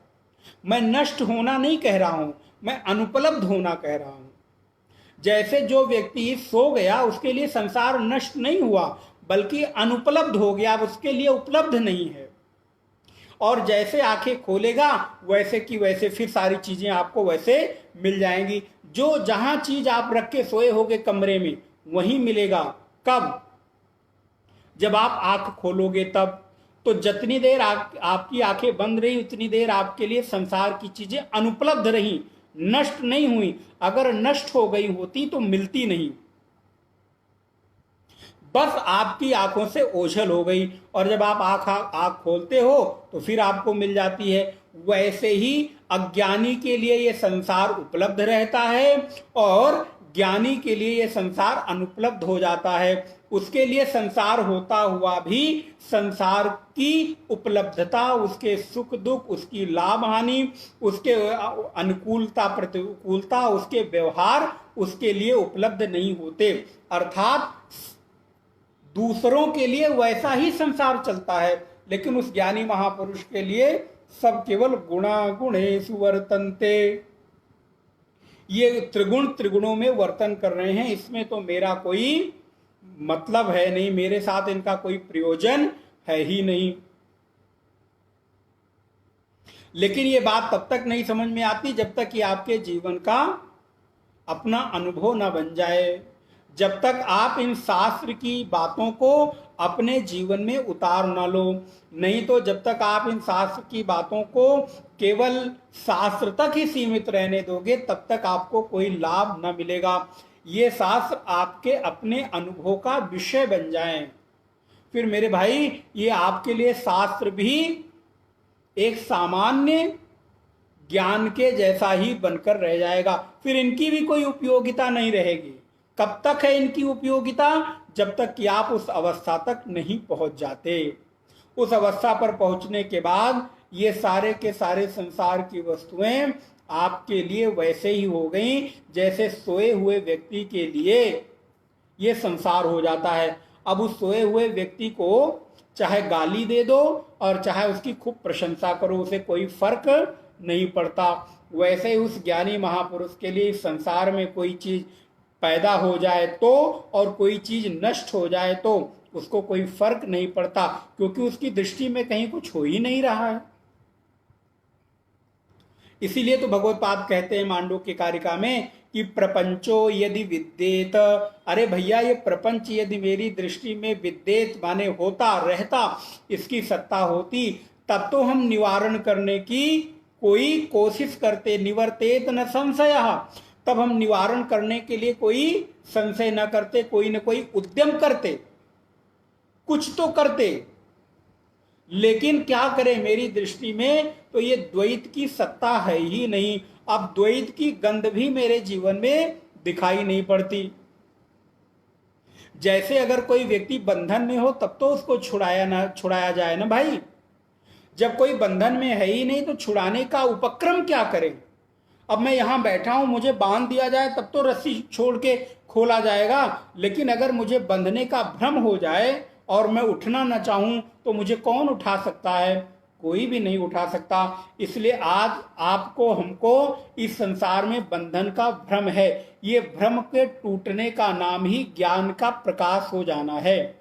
[SPEAKER 1] मैं नष्ट होना नहीं कह रहा हूं, मैं अनुपलब्ध होना कह रहा हूं। जैसे जो व्यक्ति सो गया उसके लिए संसार नष्ट नहीं हुआ, बल्कि अनुपलब्ध हो गया, अब उसके लिए उपलब्ध नहीं है। और जैसे आंखें खोलेगा वैसे की वैसे फिर सारी चीजें आपको वैसे मिल जाएंगी। जो जहां चीज आप रख के सोए होगे कमरे में वहीं मिलेगा। कब? जब आप आंख खोलोगे तब। तो जितनी देर आपकी आंखें बंद रही उतनी देर आपके लिए संसार की चीजें अनुपलब्ध रही, नष्ट नहीं हुई। अगर नष्ट हो गई होती तो मिलती नहीं, बस आपकी आंखों से ओझल हो गई। और जब आप आंख खोलते हो तो फिर आपको मिल जाती है। वैसे ही अज्ञानी के लिए यह संसार उपलब्ध रहता है और ज्ञानी के लिए यह संसार अनुपलब्ध हो जाता है। उसके लिए संसार होता हुआ भी संसार की उपलब्धता, उसके सुख दुख, उसकी लाभ हानि, उसके अनुकूलता प्रतिकूलता, उसके व्यवहार उसके लिए उपलब्ध नहीं होते। अर्थात दूसरों के लिए वैसा ही संसार चलता है, लेकिन उस ज्ञानी महापुरुष के लिए सब केवल गुणा गुणेषु वर्तन्ते। ये त्रिगुण त्रिगुणों में वर्तन कर रहे हैं, इसमें तो मेरा कोई मतलब है नहीं, मेरे साथ इनका कोई प्रयोजन है ही नहीं। लेकिन ये बात तब तक नहीं समझ में आती जब तक कि आपके जीवन का अपना अनुभव न बन जाए, जब तक आप इन शास्त्र की बातों को अपने जीवन में उतार न लो। नहीं तो जब तक आप इन शास्त्र की बातों को केवल शास्त्र तक ही सीमित रहने दोगे तब तक आपको कोई लाभ न मिलेगा। ये शास्त्र आपके अपने अनुभव का विषय बन जाएं, फिर मेरे भाई ये आपके लिए शास्त्र भी एक सामान्य ज्ञान के जैसा ही बनकर रह जाएगा। फिर इनकी भी कोई उपयोगिता नहीं रहेगी। कब तक है इनकी उपयोगिता? जब तक कि आप उस अवस्था तक नहीं पहुंच जाते। उस अवस्था पर पहुंचने के बाद ये सारे के सारे संसार की वस्तुएं आपके लिए वैसे ही हो गई जैसे सोए हुए व्यक्ति के लिए ये संसार हो जाता है। अब उस सोए हुए व्यक्ति को चाहे गाली दे दो और चाहे उसकी खूब प्रशंसा करो, उसे कोई फर्क नहीं पड़ता। वैसे ही उस ज्ञानी महापुरुष के लिए इस संसार में कोई चीज पैदा हो जाए तो और कोई चीज नष्ट हो जाए तो उसको कोई फर्क नहीं पड़ता, क्योंकि उसकी दृष्टि में कहीं कुछ हो ही नहीं रहा है। इसीलिए तो भगवत्पाद कहते हैं मांडूक्य कारिका में कि प्रपंचो यदि विद्येत, अरे भैया ये प्रपंच यदि मेरी दृष्टि में विद्येत माने होता रहता, इसकी सत्ता होती, तब तो हम निवारण करने की कोई कोशिश करते। निवर्तेत न संशय, तब हम निवारण करने के लिए कोई संशय न करते, कोई न कोई उद्यम करते, कुछ तो करते। लेकिन क्या करें, मेरी दृष्टि में तो ये द्वैत की सत्ता है ही नहीं। अब द्वैत की गंध भी मेरे जीवन में दिखाई नहीं पड़ती। जैसे अगर कोई व्यक्ति बंधन में हो तब तो उसको छुड़ाया जाए ना भाई। जब कोई बंधन में है ही नहीं तो छुड़ाने का उपक्रम क्या करें? अब मैं यहां बैठा हूं, मुझे बांध दिया जाए तब तो रस्सी छोड़ के खोला जाएगा, लेकिन अगर मुझे बंधने का भ्रम हो जाए और मैं उठना न चाहूं तो मुझे कौन उठा सकता है? कोई भी नहीं उठा सकता। इसलिए आज आपको हमको इस संसार में बंधन का भ्रम है। ये भ्रम के टूटने का नाम ही ज्ञान का प्रकाश हो जाना है।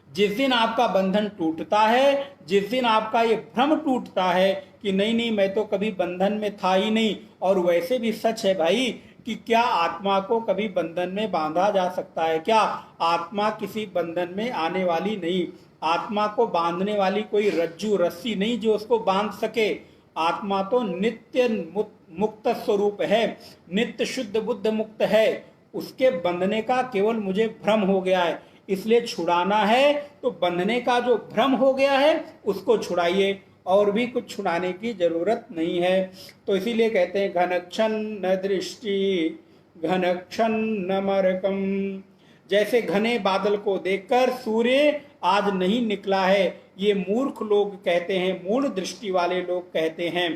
[SPEAKER 1] जिस दिन आपका बंधन टूटता है, जिस दिन आपका ये भ्रम टूटता है कि नहीं नहीं मैं तो कभी बंधन में था ही नहीं, और वैसे भी सच है भाई कि क्या आत्मा को कभी बंधन में बांधा जा सकता है? क्या आत्मा किसी बंधन में आने वाली नहीं। आत्मा को बांधने वाली कोई रज्जू रस्सी नहीं जो उसको बांध सके। आत्मा तो नित्य मुक्त स्वरूप है, नित्य शुद्ध बुद्ध मुक्त है। उसके बंधने का केवल मुझे भ्रम हो गया है, इसलिए छुड़ाना है तो बंधने का जो भ्रम हो गया है उसको छुड़ाइए, और भी कुछ छुड़ाने की जरूरत नहीं है। तो इसीलिए कहते हैं घनक्षण दृष्टि घनक्षण मरकम। जैसे घने बादल को देखकर सूर्य आज नहीं निकला है, ये मूर्ख लोग कहते हैं, मूढ़ दृष्टि वाले लोग कहते हैं,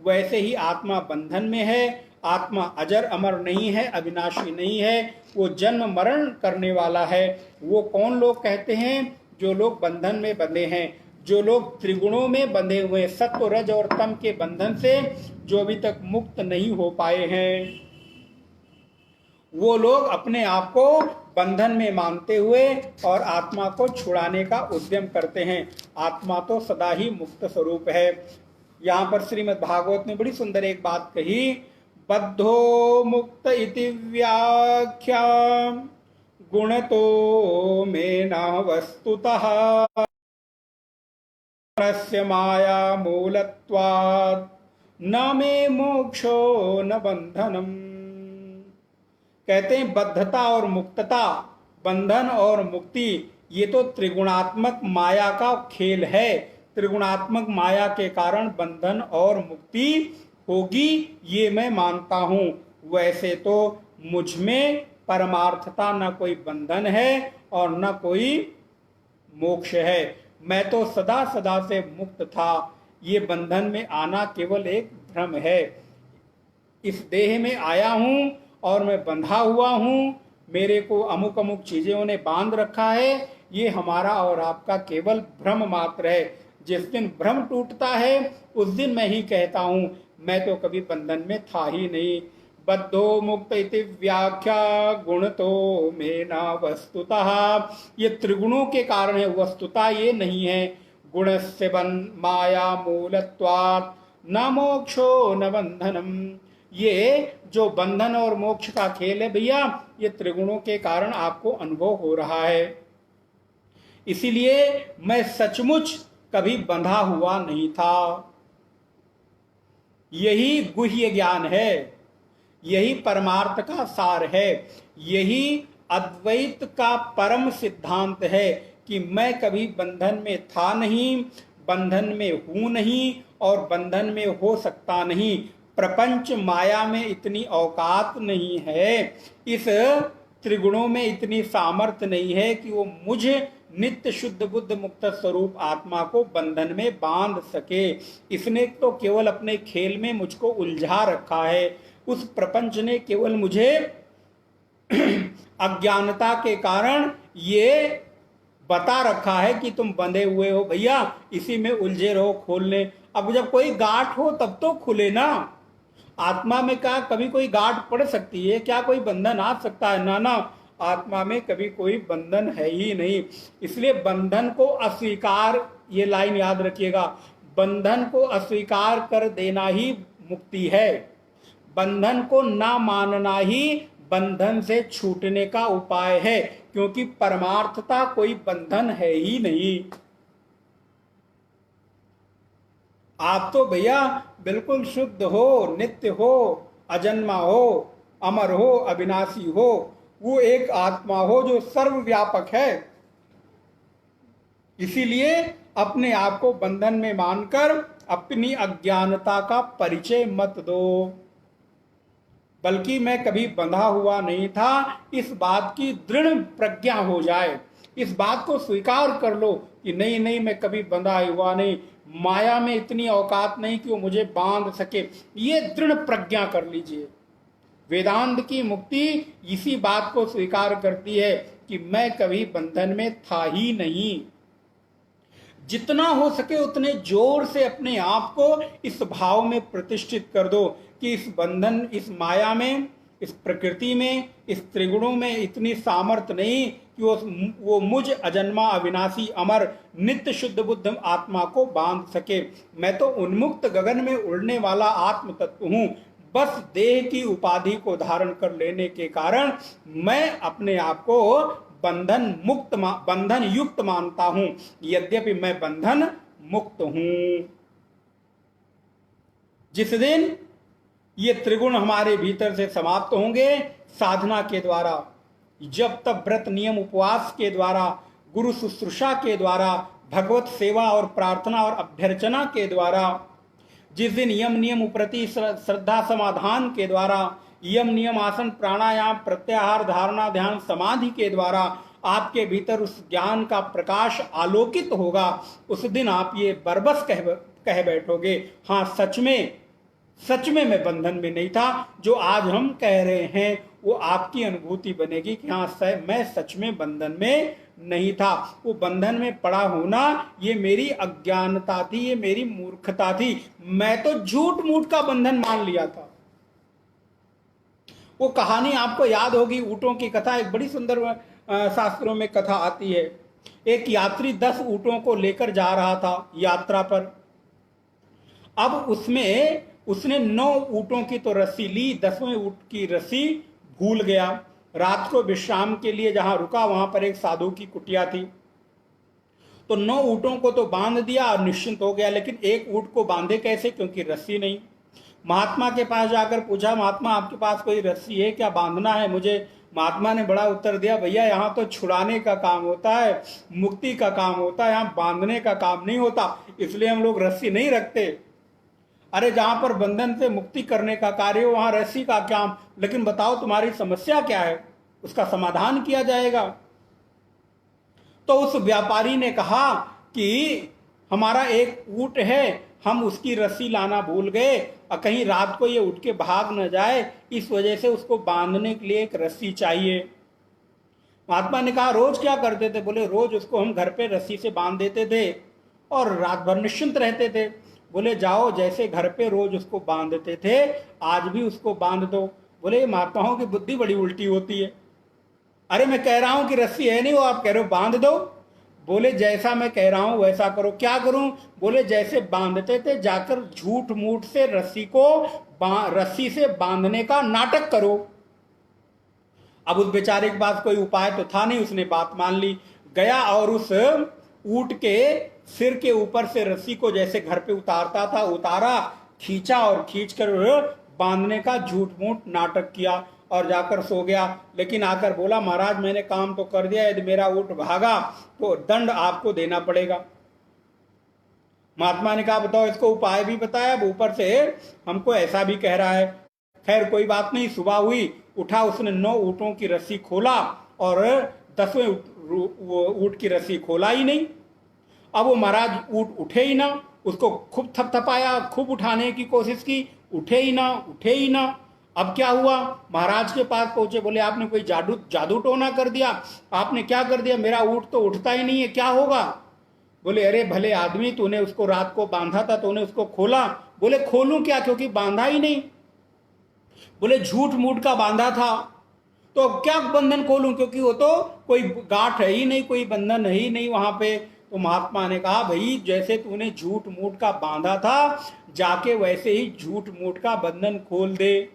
[SPEAKER 1] वैसे ही आत्मा बंधन में है। आत्मा अजर अमर नहीं है, अविनाशी नहीं है, वो जन्म मरण करने वाला है। वो कौन लोग कहते हैं? जो लोग बंधन में बंधे हैं, जो लोग त्रिगुणों में बंधे हुए, सत्व रज और तम के बंधन से जो अभी तक मुक्त नहीं हो पाए हैं, वो लोग अपने आप को बंधन में मानते हुए और आत्मा को छुड़ाने का उद्यम करते हैं। आत्मा तो सदा ही मुक्त स्वरूप है। यहाँ पर श्रीमद् भागवत ने बड़ी सुंदर एक बात कही, बद्धो मुक्त इति व्याख्या गुणतो में न वस्तुतः परस्य माया मूलत्वात् न मे मोक्षो न बंधनम। कहते हैं बद्धता और मुक्तता, बंधन और मुक्ति, ये तो त्रिगुणात्मक माया का खेल है। त्रिगुणात्मक माया के कारण बंधन और मुक्ति होगी, ये मैं मानता हूं। वैसे तो मुझ में परमार्थता न कोई बंधन है और न कोई मोक्ष है। मैं तो सदा सदा से मुक्त था। ये बंधन में आना केवल एक भ्रम है। इस देह में आया हूं और मैं बंधा हुआ हूं, मेरे को अमुक अमुक चीजों ने बांध रखा है, ये हमारा और आपका केवल भ्रम मात्र है। जिस दिन भ्रम टूटता है उस दिन मैं ही कहता हूं मैं तो कभी बंधन में था ही नहीं। बद्धो मुक्त इति व्याख्या गुण तो में न वस्तुतः, ये त्रिगुणों के कारण है, वस्तुता ये नहीं है। गुण से माया मूलत्वात् न मोक्षो न बंधनम, ये जो बंधन और मोक्ष का खेल है भैया, ये त्रिगुणों के कारण आपको अनुभव हो रहा है। इसीलिए मैं सचमुच कभी बंधा हुआ नहीं था। यही गुह्य ज्ञान है, यही परमार्थ का सार है, यही अद्वैत का परम सिद्धांत है कि मैं कभी बंधन में था नहीं, बंधन में हूं नहीं और बंधन में हो सकता नहीं। प्रपंच माया में इतनी औकात नहीं है, इस त्रिगुणों में इतनी सामर्थ्य नहीं है कि वो मुझे नित्य शुद्ध बुद्ध मुक्त स्वरूप आत्मा को बंधन में बांध सके। इसने तो केवल अपने खेल में मुझको उलझा रखा है। उस प्रपंच ने केवल मुझे अज्ञानता के कारण ये बता रखा है कि तुम बंधे हुए हो भैया, इसी में उलझे रहो, खोलने। अब जब कोई गांठ हो तब तो खुले ना। आत्मा में क्या कभी कोई गांठ पड़ सकती है? क्या कोई बंधन आ सकता है? ना ना, आत्मा में कभी कोई बंधन है ही नहीं। इसलिए बंधन को अस्वीकार, ये लाइन याद रखिएगा, बंधन को अस्वीकार कर देना ही मुक्ति है। बंधन को ना मानना ही बंधन से छूटने का उपाय है, क्योंकि परमार्थता कोई बंधन है ही नहीं। आप तो भैया बिल्कुल शुद्ध हो, नित्य हो, अजन्मा हो, अमर हो, अविनाशी हो, वो एक आत्मा हो जो सर्वव्यापक है। इसीलिए अपने आप को बंधन में मानकर अपनी अज्ञानता का परिचय मत दो। बल्कि मैं कभी बंधा हुआ नहीं था, इस बात की दृढ़ प्रज्ञा हो जाए, इस बात को स्वीकार कर लो कि नहीं नहीं, मैं कभी बंधा हुआ नहीं, माया में इतनी औकात नहीं कि वो मुझे बांध सके। ये दृढ़ प्रज्ञा कर लीजिए। वेदांत की मुक्ति इसी बात को स्वीकार करती है कि मैं कभी बंधन में था ही नहीं। जितना हो सके उतने जोर से अपने आप को इस भाव में प्रतिष्ठित कर दो कि इस बंधन, इस माया में, इस प्रकृति में, इस त्रिगुणों में इतनी सामर्थ्य नहीं कि वो मुझ अजन्मा अविनाशी अमर नित्य शुद्ध बुद्ध आत्मा को बांध सके। मैं तो उन्मुक्त गगन में उड़ने वाला आत्म तत्व हूं। बस देह की उपाधि को धारण कर लेने के कारण मैं अपने आप को बंधन युक्त मानता हूं, यद्यपि मैं बंधन मुक्त हूं। जिस दिन ये त्रिगुण हमारे भीतर से समाप्त होंगे, साधना के द्वारा, जब तब व्रत नियम उपवास के द्वारा, गुरु शुश्रूषा के द्वारा, भगवत सेवा और प्रार्थना और अभ्यर्चना के द्वारा, जिस दिन यम नियम प्रति श्रद्धा समाधान के द्वारा, यम नियम आसन प्राणायाम प्रत्याहार धारणा ध्यान समाधि के द्वारा आपके भीतर उस ज्ञान का प्रकाश आलोकित होगा, उस दिन आप ये बरबस कह बैठोगे, हाँ सच में मैं बंधन में नहीं था। जो आज हम कह रहे हैं वो आपकी अनुभूति बनेगी कि हाँ मैं सच में बंधन में नहीं था। वो बंधन में पड़ा होना ये मेरी अज्ञानता थी, ये मेरी मूर्खता थी। मैं तो झूठ मूठ का बंधन मान लिया था। वो कहानी आपको याद होगी, ऊँटों की कथा, एक बड़ी सुंदर शास्त्रों में कथा आती है। एक यात्री 10 ऊँटों को लेकर जा रहा था यात्रा पर। अब उसमें उसने 9 ऊँटों की तो रस्सी ली, 10वें ऊँट की रस्सी भूल गया। रात को विश्राम के लिए जहां रुका वहां पर एक साधु की कुटिया थी। तो 9 ऊँटों को तो बांध दिया और निश्चिंत हो गया, लेकिन एक ऊँट को बांधे कैसे, क्योंकि रस्सी नहीं। महात्मा के पास जाकर पूछा, महात्मा आपके पास कोई रस्सी है क्या, बांधना है मुझे। महात्मा ने बड़ा उत्तर दिया, भैया यहाँ तो छुड़ाने का काम होता है, मुक्ति का काम होता है, यहाँ बांधने का काम नहीं होता, इसलिए हम लोग रस्सी नहीं रखते। अरे जहां पर बंधन से मुक्ति करने का कार्य हो वहां रस्सी का क्या, लेकिन बताओ तुम्हारी समस्या क्या है, उसका समाधान किया जाएगा। तो उस व्यापारी ने कहा कि हमारा एक ऊँट है, हम उसकी रस्सी लाना भूल गए और कहीं रात को ये उठ के भाग न जाए, इस वजह से उसको बांधने के लिए एक रस्सी चाहिए। महात्मा ने कहा रोज क्या करते थे, बोले रोज उसको हम घर पे रस्सी से बांध देते थे और रात भर निश्चिंत रहते थे। बोले जाओ जैसे घर पे रोज उसको बांधते थे आज भी उसको बांध दो। बोले महात्माओं की बुद्धि बड़ी उल्टी होती है। अरे मैं कह रहा हूं कि रस्सी है नहीं, वो आप कह रहे हो बांध दो। बोले जैसा मैं कह रहा हूं वैसा करो। क्या करूं, बोले जैसे बांधते थे जाकर झूठ मूठ से रस्सी को रस्सी से बांधने का नाटक करो। अब उस बेचारे के पास कोई उपाय तो था नहीं, उसने बात मान ली, गया और उस ऊँट के सिर के ऊपर से रस्सी को जैसे घर पे उतारता था उतारा, खींचा और खींचकर बांधने का झूठ मूठ नाटक किया और जाकर सो गया। लेकिन आकर बोला महाराज मैंने काम तो कर दिया, यदि मेरा ऊँट भागा तो दंड आपको देना पड़ेगा। महात्मा ने कहा बताओ, इसको उपाय भी बताया, अब ऊपर से हमको ऐसा भी कह रहा है। खैर कोई बात नहीं, सुबह हुई, उठा, उसने 9 ऊँटों की रस्सी खोला और 10वें ऊँट की रस्सी खोला ही नहीं। अब वो महाराज ऊँट उठे ही ना, उसको खूब थपथपाया, खूब उठाने की कोशिश की, उठे ही ना, उठे ही ना। अब क्या हुआ, महाराज के पास पहुंचे, बोले आपने कोई जादू टोना कर दिया, आपने क्या कर दिया, मेरा ऊँट तो उठता ही नहीं है, क्या होगा। बोले अरे भले आदमी, तूने उसको रात को बांधा था, तूने उसको खोला। बोले खोलूं क्या, क्योंकि बांधा ही नहीं। बोले झूठ मूठ का बांधा था, तो अब क्या बंधन खोलूं, क्योंकि वो तो कोई गांठ है ही नहीं, कोई बंधन है ही नहीं वहां पे। तो महात्मा ने कहा भाई जैसे तूने झूठ मूठ का बांधा था जाके वैसे ही झूठ मूठ का बंधन खोल दे।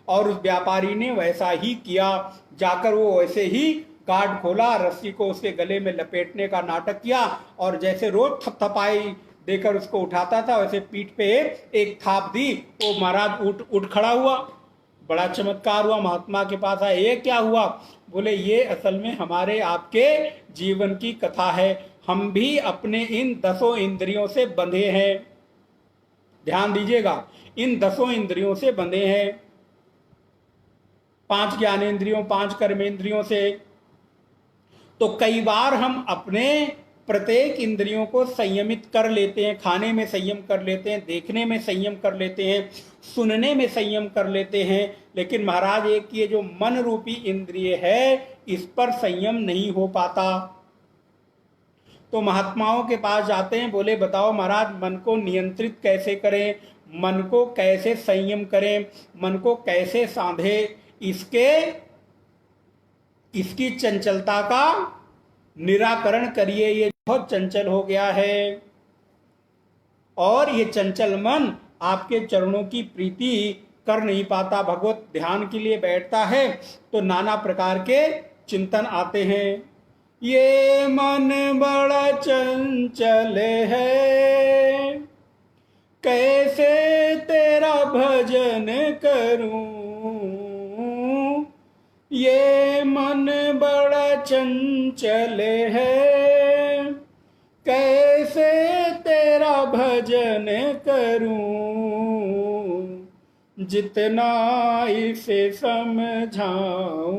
[SPEAKER 1] और उस व्यापारी ने वैसा ही किया, जाकर वो वैसे ही गार्ड खोला, रस्सी को उसके गले में लपेटने का नाटक किया और जैसे रोज थपथपाई देकर उसको उठाता था वैसे पीठ पे एक थाप दी, वो महाराज उठ खड़ा हुआ। बड़ा चमत्कार हुआ, महात्मा के पास आए, ये क्या हुआ। बोले ये असल में हमारे आपके जीवन की कथा है, हम भी अपने इन 10 इंद्रियों से बंधे हैं। ध्यान दीजिएगा, इन 10 इंद्रियों से बंधे हैं, 5 ज्ञानेंद्रियों, 5 कर्मेंद्रियों से। तो कई बार हम अपने प्रत्येक इंद्रियों को संयमित कर लेते हैं, खाने में संयम कर लेते हैं, देखने में संयम कर लेते हैं, सुनने में संयम कर लेते हैं, लेकिन महाराज एक ये जो मन रूपी इंद्रिय है इस पर संयम नहीं हो पाता। तो महात्माओं के पास जाते हैं, बोले बताओ महाराज मन को नियंत्रित कैसे करें, मन को कैसे संयम करें, मन को कैसे साधे, इसकी चंचलता का निराकरण करिए, ये बहुत चंचल हो गया है और ये चंचल मन आपके चरणों की प्रीति कर नहीं पाता। भगवत ध्यान के लिए बैठता है तो नाना प्रकार के चिंतन आते हैं। ये मन बड़ा चंचल है, कैसे तेरा भजन करूं, ये मन बड़ा चंचल है, कैसे तेरा भजन करूं, जितना इसे समझाऊं,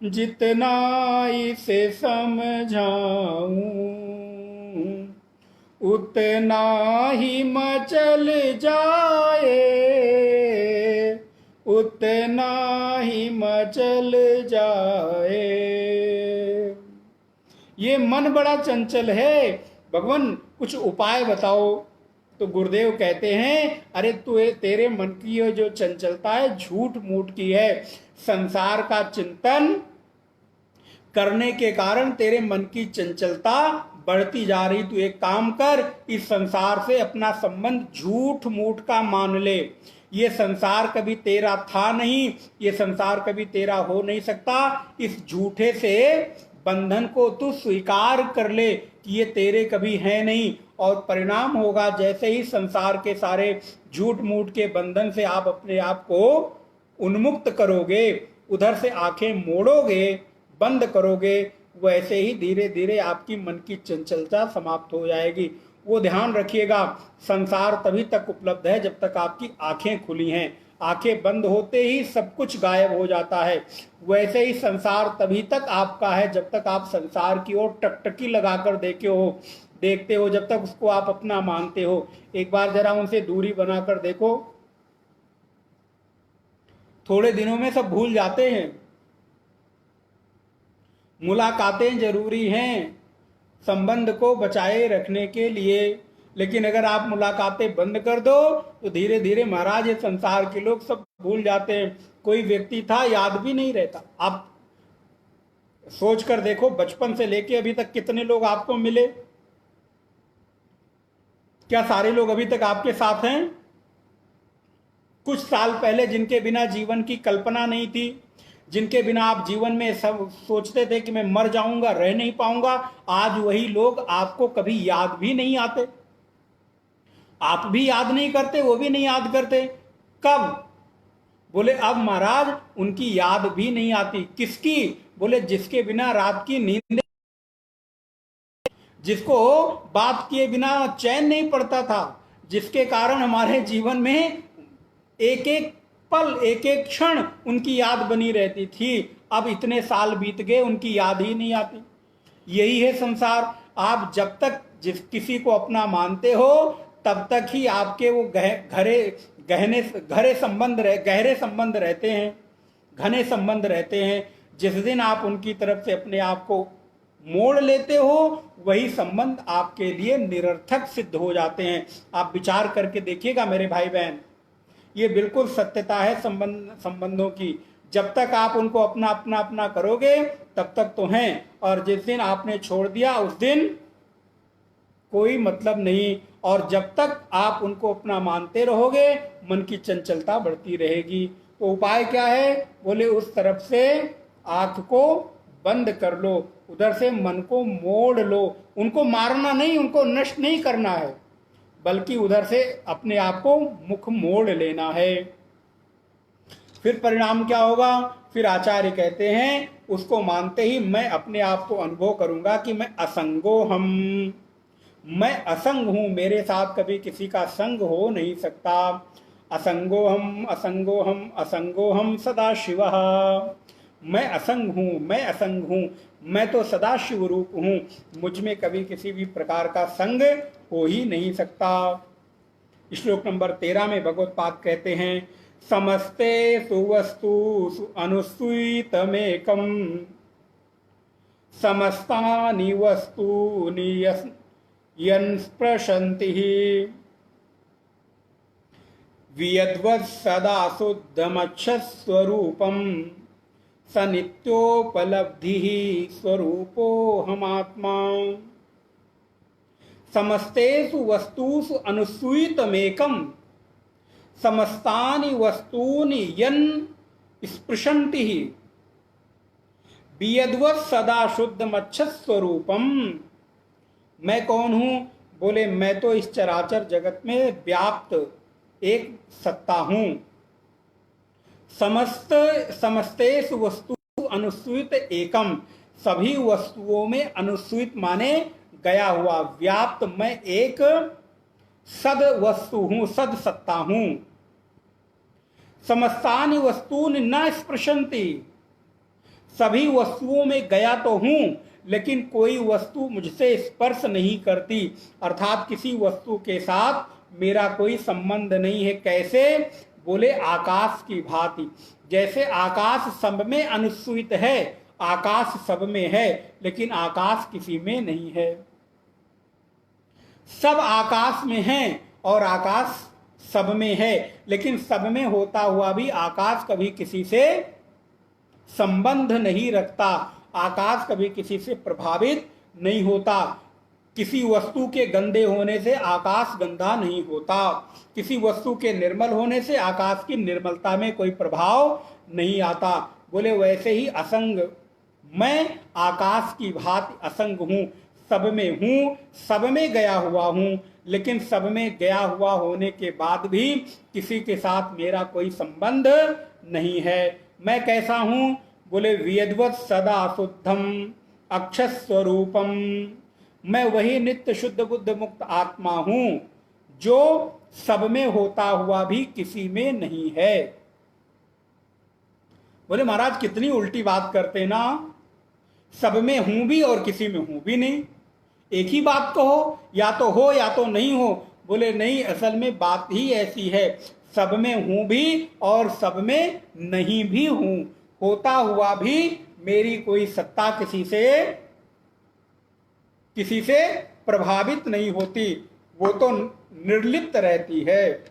[SPEAKER 1] जितना इसे समझाऊं, उतना ही मचल जाए, उतना ही मचल जाए। ये मन बड़ा चंचल है, भगवान कुछ उपाय बताओ। तो गुरुदेव कहते हैं, अरे तेरे मन की ये जो चंचलता है झूठ मूठ की है। संसार का चिंतन करने के कारण तेरे मन की चंचलता बढ़ती जा रही। तू एक काम कर, इस संसार से अपना संबंध झूठ मूठ का मान ले। ये संसार कभी तेरा था नहीं, ये संसार कभी तेरा हो नहीं सकता। इस झूठे से बंधन को तू स्वीकार कर ले कि ये तेरे कभी है नहीं। और परिणाम होगा, जैसे ही संसार के सारे झूठ मूठ के बंधन से आप अपने आप को उन्मुक्त करोगे, उधर से आंखें मोड़ोगे, बंद करोगे, वैसे ही धीरे धीरे आपकी मन की चंचलता समाप्त हो जाएगी। वो ध्यान रखिएगा, संसार तभी तक उपलब्ध है जब तक आपकी आंखें खुली हैं। आंखें बंद होते ही सब कुछ गायब हो जाता है। वैसे ही संसार तभी तक आपका है जब तक आप संसार की ओर टकटकी लगाकर देखते हो, जब तक उसको आप अपना मानते हो। एक बार जरा उनसे दूरी बनाकर देखो, थोड़े दिनों में सब भूल जाते हैं। मुलाकातें जरूरी हैं संबंध को बचाए रखने के लिए, लेकिन अगर आप मुलाकातें बंद कर दो तो धीरे धीरे महाराज ये संसार के लोग सब भूल जाते हैं। कोई व्यक्ति था, याद भी नहीं रहता। आप सोच कर देखो, बचपन से लेके अभी तक कितने लोग आपको मिले? क्या सारे लोग अभी तक आपके साथ हैं? कुछ साल पहले जिनके बिना जीवन की कल्पना नहीं थी, जिनके बिना आप जीवन में सब सोचते थे कि मैं मर जाऊंगा, रह नहीं पाऊंगा, आज वही लोग आपको कभी याद भी नहीं आते। आप भी याद नहीं करते, वो भी नहीं याद करते। कब? बोले अब महाराज उनकी याद भी नहीं आती। किसकी? बोले जिसके बिना रात की नींद, जिसको बात किए बिना चैन नहीं पड़ता था, जिसके कारण हमारे जीवन में एक एक पल, एक एक क्षण उनकी याद बनी रहती थी। अब इतने साल बीत गए, उनकी याद ही नहीं आती। यही है संसार। आप जब तक किसी को अपना मानते हो तब तक ही आपके वो गहरे संबंध रहते हैं, घने संबंध रहते हैं। जिस दिन आप उनकी तरफ से अपने आप को मोड़ लेते हो, वही संबंध आपके लिए निरर्थक सिद्ध हो जाते हैं। आप विचार करके देखिएगा मेरे भाई बहन, ये बिल्कुल सत्यता है संबंधों की। जब तक आप उनको अपना अपना अपना करोगे तब तक तो हैं, और जिस दिन आपने छोड़ दिया उस दिन कोई मतलब नहीं। और जब तक आप उनको अपना मानते रहोगे, मन की चंचलता बढ़ती रहेगी। तो उपाय क्या है? बोले उस तरफ से आंख को बंद कर लो, उधर से मन को मोड़ लो। उनको मारना नहीं, उनको नष्ट नहीं करना है, बल्कि उधर से अपने आप को मुख मोड़ लेना है। फिर परिणाम क्या होगा? फिर आचार्य कहते हैं, उसको मानते ही मैं अपने आप को अनुभव करूंगा कि मैं असंगो हम, मैं असंग हूं, मेरे साथ कभी किसी का संग हो नहीं सकता। असंगो हम, असंगो हम, असंगो हम सदा शिव। मैं असंग हूं, मैं असंग हूं, मैं तो सदा शिव रूप हूं, मुझ में कभी किसी भी प्रकार का संग हो ही नहीं सकता। श्लोक नंबर 13 में भगवत्पाद कहते हैं, समस्ते सुवस्तु अनुसूतमेकम समस्तानि वस्तूनि यन्स्पृशन्ति वियद्वत् सदा शुद्धमक्षस्वरूपम् स नित्योपलब्धिः स्वरूपो हमात्मा। समस्तेषु वस्तुषु अनुसूतमेकं समस्तानि वस्तूनि यन् स्पृशन्ति वियद्वत् सदा शुद्धमक्षस्वरूपम्। मैं कौन हूं? बोले मैं तो इस चराचर जगत में व्याप्त एक सत्ता हूं। समस्तेषु वस्तु अनुसूत एकम, सभी वस्तुओं में अनुसूत माने गया हुआ, व्याप्त मैं एक सद वस्तु हूं, सद सत्ता हूं। समस्तानि वस्तूनि न स्पृशन्ति, सभी वस्तुओं में गया तो हूं लेकिन कोई वस्तु मुझसे स्पर्श नहीं करती, अर्थात किसी वस्तु के साथ मेरा कोई संबंध नहीं है। कैसे? बोले आकाश की भांति। जैसे आकाश सब में अनुस्यूत है, आकाश सब में है लेकिन आकाश किसी में नहीं है। सब आकाश में है और आकाश सब में है, लेकिन सब में होता हुआ भी आकाश कभी किसी से संबंध नहीं रखता, आकाश कभी किसी से प्रभावित नहीं होता। किसी वस्तु के गंदे होने से आकाश गंदा नहीं होता, किसी वस्तु के निर्मल होने से आकाश की निर्मलता में कोई प्रभाव नहीं आता। बोले वैसे ही असंग मैं आकाश की भांति असंग हूं, सब में हूं, सब में गया हुआ हूं, लेकिन सब में गया हुआ होने के बाद भी किसी के साथ मेरा कोई संबंध नहीं है। मैं कैसा हूं? बोले वियद्वत सदा शुद्धम अक्षर स्वरूपम, मैं वही नित्य शुद्ध बुद्ध मुक्त आत्मा हूं जो सब में होता हुआ भी किसी में नहीं है। बोले महाराज कितनी उल्टी बात करते ना, सब में हूं भी और किसी में हूं भी नहीं, एक ही बात तो हो या तो नहीं हो। बोले नहीं, असल में बात ही ऐसी है, सब में हूं भी और सब में नहीं भी हूं, होता हुआ भी मेरी कोई सत्ता किसी से प्रभावित नहीं होती, वो तो निर्लिप्त रहती है,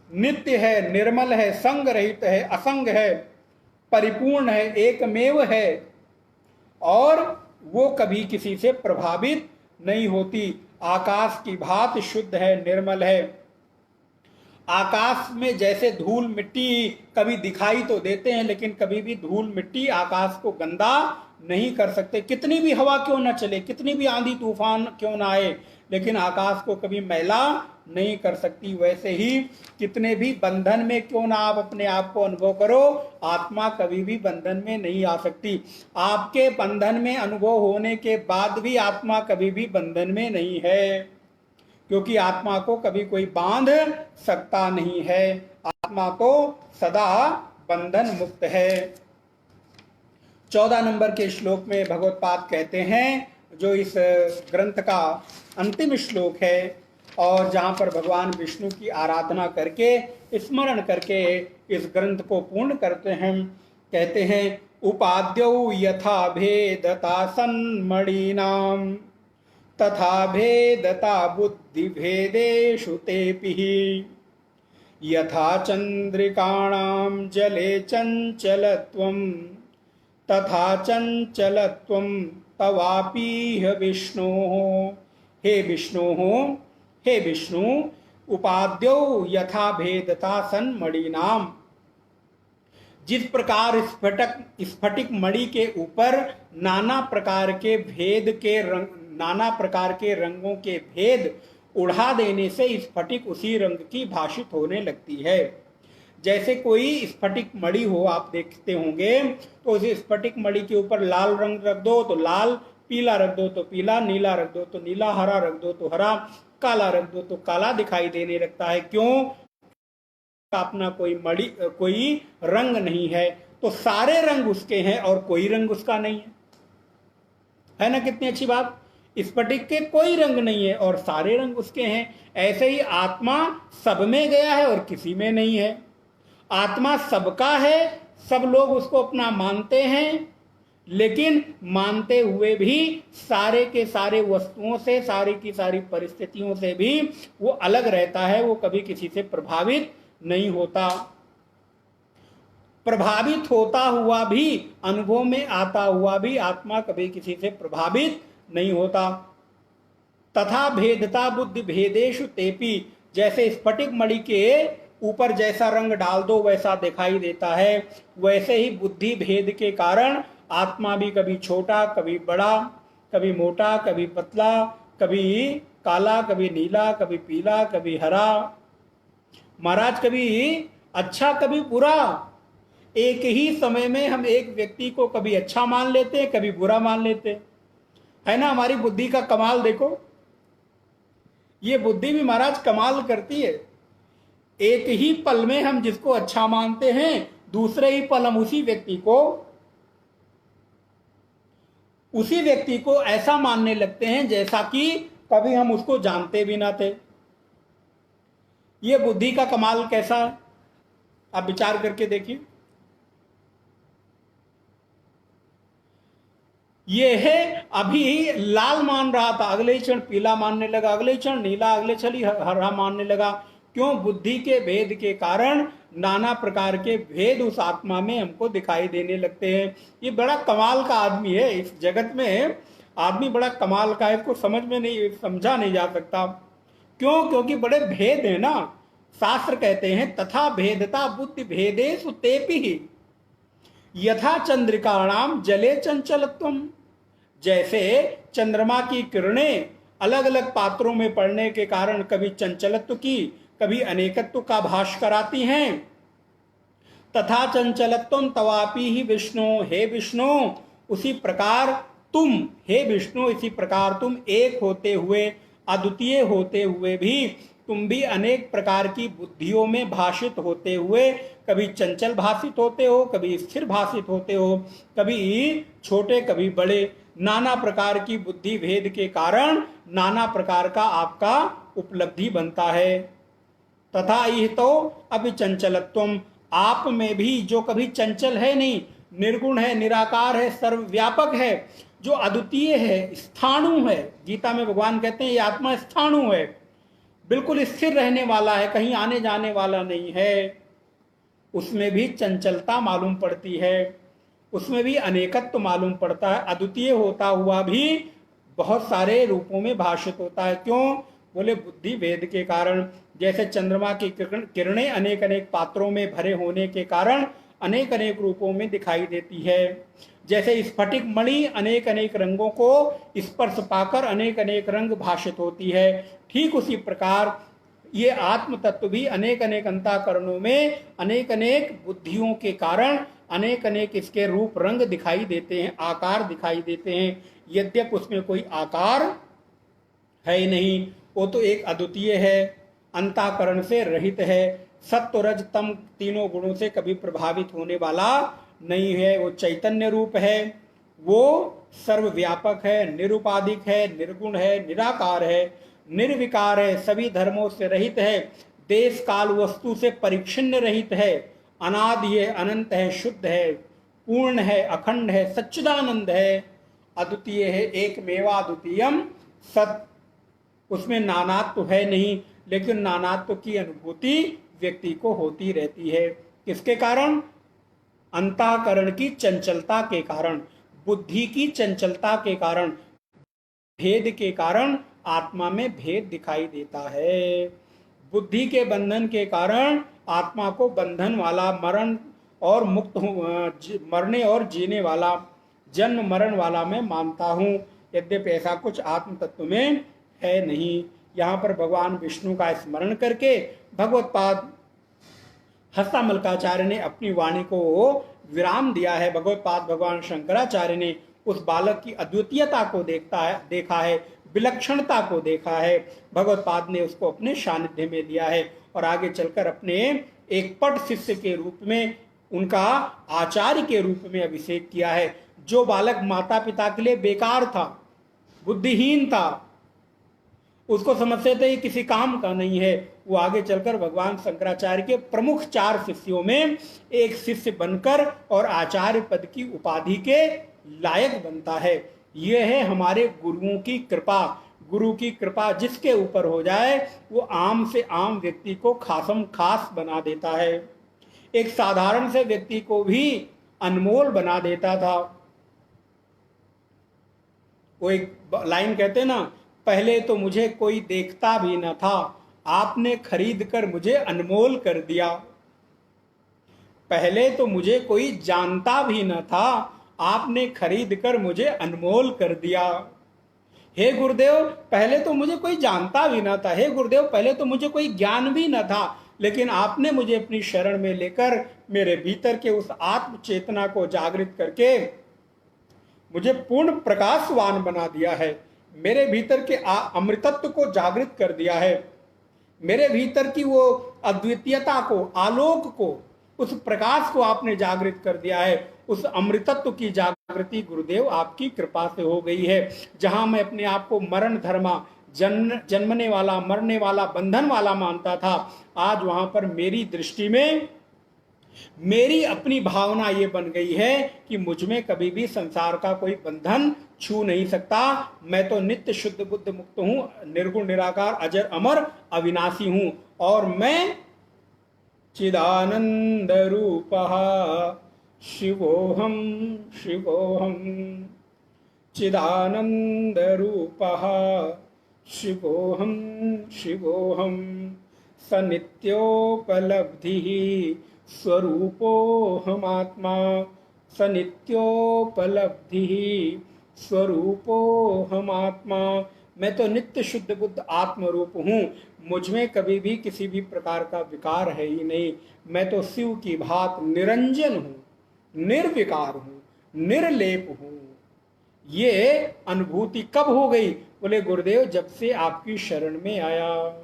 [SPEAKER 1] नित्य है, निर्मल है, संग रहित है, असंग है, परिपूर्ण है, एकमेव है और वो कभी किसी से प्रभावित नहीं होती। आकाश की भांति शुद्ध है, निर्मल है। आकाश में जैसे धूल मिट्टी कभी दिखाई तो देते हैं, लेकिन कभी भी धूल मिट्टी आकाश को गंदा नहीं कर सकते। कितनी भी हवा क्यों ना चले, कितनी भी आंधी तूफान क्यों ना आए, लेकिन आकाश को कभी मैला नहीं कर सकती। वैसे ही कितने भी बंधन में क्यों ना आप अपने आप को अनुभव करो, आत्मा कभी भी बंधन में नहीं आ सकती। आपके बंधन में अनुभव होने के बाद भी आत्मा कभी भी बंधन में नहीं है, क्योंकि आत्मा को कभी कोई बांध सकता नहीं है। आत्मा तो सदा बंधन मुक्त है। 14 नंबर के श्लोक में भगवत्पाद कहते हैं, जो इस ग्रंथ का अंतिम श्लोक है और जहाँ पर भगवान विष्णु की आराधना करके, स्मरण करके इस ग्रंथ को पूर्ण करते हैं। कहते हैं उपाद्यौ यथा भेदता सन्मणीनाम तथा भेदता बुद्धि भेदेषु तेपि यथा चंद्रिकाणां जले चंचलत्वं तथा चंचलत्वं तवापीह विष्णोः। हे विष्णु उपाद्यौ यथा भेदता सन्मणीनाम, जिस प्रकार स्फटिक मणि के ऊपर नाना प्रकार के रंगों के भेद उड़ा देने से स्फटिक उसी रंग की भाषित होने लगती है। जैसे कोई स्फटिक मणि हो, आप देखते होंगे तो उस स्फटिक मणि के ऊपर लाल रंग रख दो तो लाल, पीला रख दो तो पीला, नीला रख दो तो नीला, हरा रख दो तो हरा, काला रख दो तो काला दिखाई देने लगता है। क्यों? अपना कोई रंग नहीं है, तो सारे रंग उसके हैं और कोई रंग उसका नहीं है ना? कितनी अच्छी बात। स्फटिक के कोई रंग नहीं है और सारे रंग उसके हैं। ऐसे ही आत्मा सब में गया है और किसी में नहीं है। आत्मा सबका है, सब लोग उसको अपना मानते हैं, लेकिन मानते हुए भी सारे के सारे वस्तुओं से, सारी की सारी परिस्थितियों से भी वो अलग रहता है, वो कभी किसी से प्रभावित नहीं होता। प्रभावित होता हुआ भी, अनुभव में आता हुआ भी आत्मा कभी किसी से प्रभावित नहीं होता। तथा भेदता बुद्धि भेदेषु तेपि, जैसे स्फटिक मणि के ऊपर जैसा रंग डाल दो वैसा दिखाई देता है, वैसे ही बुद्धि भेद के कारण आत्मा भी कभी छोटा, कभी बड़ा, कभी मोटा, कभी पतला, कभी काला, कभी नीला, कभी पीला, कभी हरा। महाराज कभी अच्छा कभी बुरा, एक ही समय में हम एक व्यक्ति को कभी अच्छा मान लेते हैं, कभी बुरा मान लेते हैं, है ना? हमारी बुद्धि का कमाल देखो, ये बुद्धि भी महाराज कमाल करती है। एक ही पल में हम जिसको अच्छा मानते हैं, दूसरे ही पल हम उसी व्यक्ति को उसी व्यक्ति को ऐसा मानने लगते हैं जैसा कि कभी हम उसको जानते भी ना थे। ये बुद्धि का कमाल कैसा है, आप विचार करके देखिए। ये है, अभी लाल मान रहा था, अगले क्षण पीला मानने लगा, अगले क्षण नीला, अगले क्षण हरा मानने लगा। क्यों? बुद्धि के भेद के कारण नाना प्रकार के भेद उस आत्मा में हमको दिखाई देने लगते हैं। ये बड़ा कमाल का आदमी है, इस जगत में आदमी बड़ा कमाल का है, इसको समझा नहीं जा सकता। क्यों? क्योंकि बड़े भेद है ना। शास्त्र कहते हैं तथा भेदता बुद्धि भेदे सुतेपि ही यथा चंद्रिकाणाम जले चंचलत्वम। जैसे चंद्रमा की किरणें अलग अलग पात्रों में पड़ने के कारण कभी चंचलत्व की कभी अनेकत्व का भास कराती हैं, तथा चंचलत्वम तवापि ही विष्णु, हे विष्णु उसी प्रकार तुम, हे विष्णु इसी प्रकार तुम एक होते हुए अद्वितीय होते हुए भी तुम भी अनेक प्रकार की बुद्धियों में भाषित होते हुए कभी चंचल भाषित होते हो, कभी स्थिर भाषित होते हो, कभी छोटे कभी बड़े। नाना प्रकार की बुद्धि भेद के कारण नाना प्रकार का आपका उपलब्धि बनता है। तथा यह तो अभी चंचलत्वम, आप में भी जो कभी चंचल है नहीं, निर्गुण है, निराकार है, सर्वव्यापक है, जो अद्वितीय है, स्थाणु है। गीता में भगवान कहते हैं ये आत्मा स्थाणु है, बिल्कुल स्थिर रहने वाला है, कहीं आने जाने वाला नहीं है। उसमें भी चंचलता मालूम पड़ती है, उसमें भी अनेकत्व मालूम पड़ता है। अद्वितीय होता हुआ भी बहुत सारे रूपों में भाषित होता है। क्यों? बोले बुद्धि भेद के कारण। जैसे चंद्रमा की किरणें अनेक अनेक पात्रों में भरे होने के कारण अनेक अनेक रूपों में दिखाई देती है। जैसे स्फटिक मणि अनेक अनेक रंगों को स्पर्श पाकर अनेक अनेक रंग भाषित होती है, ठीक उसी प्रकार ये आत्म तत्व भी अनेक अनेक अंतःकरणों में अनेक अनेक बुद्धियों के कारण अनेक अनेक इसके रूप रंग दिखाई देते हैं, आकार दिखाई देते हैं। यद्यपि उसमें कोई आकार है ही नहीं, वो तो एक अद्वितीय है, अंतःकरण से रहित है, सत्व रज तम तीनों गुणों से कभी प्रभावित होने वाला नहीं है। वो चैतन्य रूप है, वो सर्वव्यापक है, निरुपाधिक है, निर्गुण है, निराकार है, निर्विकार है, सभी धर्मों से रहित है, देश काल वस्तु से परिच्छिन्न रहित है, अनादि है, अनंत है, शुद्ध है, पूर्ण है, अखंड है, सच्चिदानंद है, अद्वितीय है, एकमेवा द्वितीयम सत। उसमें नानात्व है नहीं, लेकिन नानात्व की अनुभूति व्यक्ति को होती रहती है। किसके कारण? अंतःकरण की चंचलता के कारण, बुद्धि की चंचलता के कारण, भेद के कारण आत्मा में भेद दिखाई देता है। बुद्धि के बंधन के कारण आत्मा को बंधन वाला, मरण और मुक्त मरने और जीने वाला, जन्म मरण वाला मैं मानता हूँ। यद्यपि ऐसा कुछ आत्म तत्व में है नहीं। यहाँ पर भगवान विष्णु का स्मरण करके भगवत्पाद हस्तामलकाचार्य ने अपनी वाणी को विराम दिया है। भगवत्पाद भगवान शंकराचार्य ने उस बालक की अद्वितीयता को देखा है, विलक्षणता को देखा है। भगवत्पाद ने उसको अपने सानिध्य में लिया है और आगे चलकर अपने एक पट शिष्य के रूप में, उनका आचार्य के रूप में अभिषेक किया है। जो बालक माता पिता के लिए बेकार था, बुद्धिहीन था, उसको समझते थे किसी काम का नहीं है, वो आगे चलकर भगवान शंकराचार्य के प्रमुख 4 शिष्यों में एक शिष्य बनकर और आचार्य पद की उपाधि के लायक बनता है। यह है हमारे गुरुओं की कृपा। गुरु की कृपा जिसके ऊपर हो जाए वो आम से आम व्यक्ति को खासम खास बना देता है, एक साधारण से व्यक्ति को भी अनमोल बना देता था। वो एक लाइन कहते ना, पहले तो मुझे कोई देखता भी न था, आपने खरीद कर मुझे अनमोल कर दिया। पहले तो मुझे कोई जानता भी न था, आपने खरीद कर मुझे अनमोल कर दिया। हे गुरुदेव, पहले तो मुझे कोई जानता भी न था, हे गुरुदेव पहले तो मुझे कोई ज्ञान भी न था, लेकिन आपने मुझे अपनी शरण में लेकर मेरे भीतर के उस आत्म चेतना को जागृत करके मुझे पूर्ण प्रकाशवान बना दिया है, मेरे भीतर के अमृतत्व को जागृत कर दिया है, मेरे भीतर की वो अद्वितीयता को, आलोक को, उस प्रकाश को आपने जागृत कर दिया है, उस अमृतत्व की जागृति गुरुदेव आपकी कृपा से हो गई है। जहां मैं अपने आप को मरण धर्मा, जन्मने वाला, मरने वाला, बंधन वाला मानता था, आज वहां पर मेरी दृष्टि में मेरी अपनी भावना ये बन गई है कि मुझ में कभी भी संसार का कोई बंधन छू नहीं सकता। मैं तो नित्य शुद्ध बुद्ध मुक्त हूं, निर्गुण निराकार अजर अमर अविनाशी हूं। और मैं चिदानंद रूपः शिवोहम शिवोहम, चिदानंद रूपः शिवोहम शिवोहम, सनित्योपलब्धि स्वरूपोहमात्मा, सनित्योपलब्धि स्वरूपोहमात्मा। मैं तो नित्य शुद्ध बुद्ध आत्म रूप हूँ। मुझ में कभी भी किसी भी प्रकार का विकार है ही नहीं। मैं तो शिव की भांत निरंजन हूँ, निर्विकार हूँ, निर्लेप हूँ। ये अनुभूति कब हो गई? बोले गुरुदेव, जब से आपकी शरण में आया।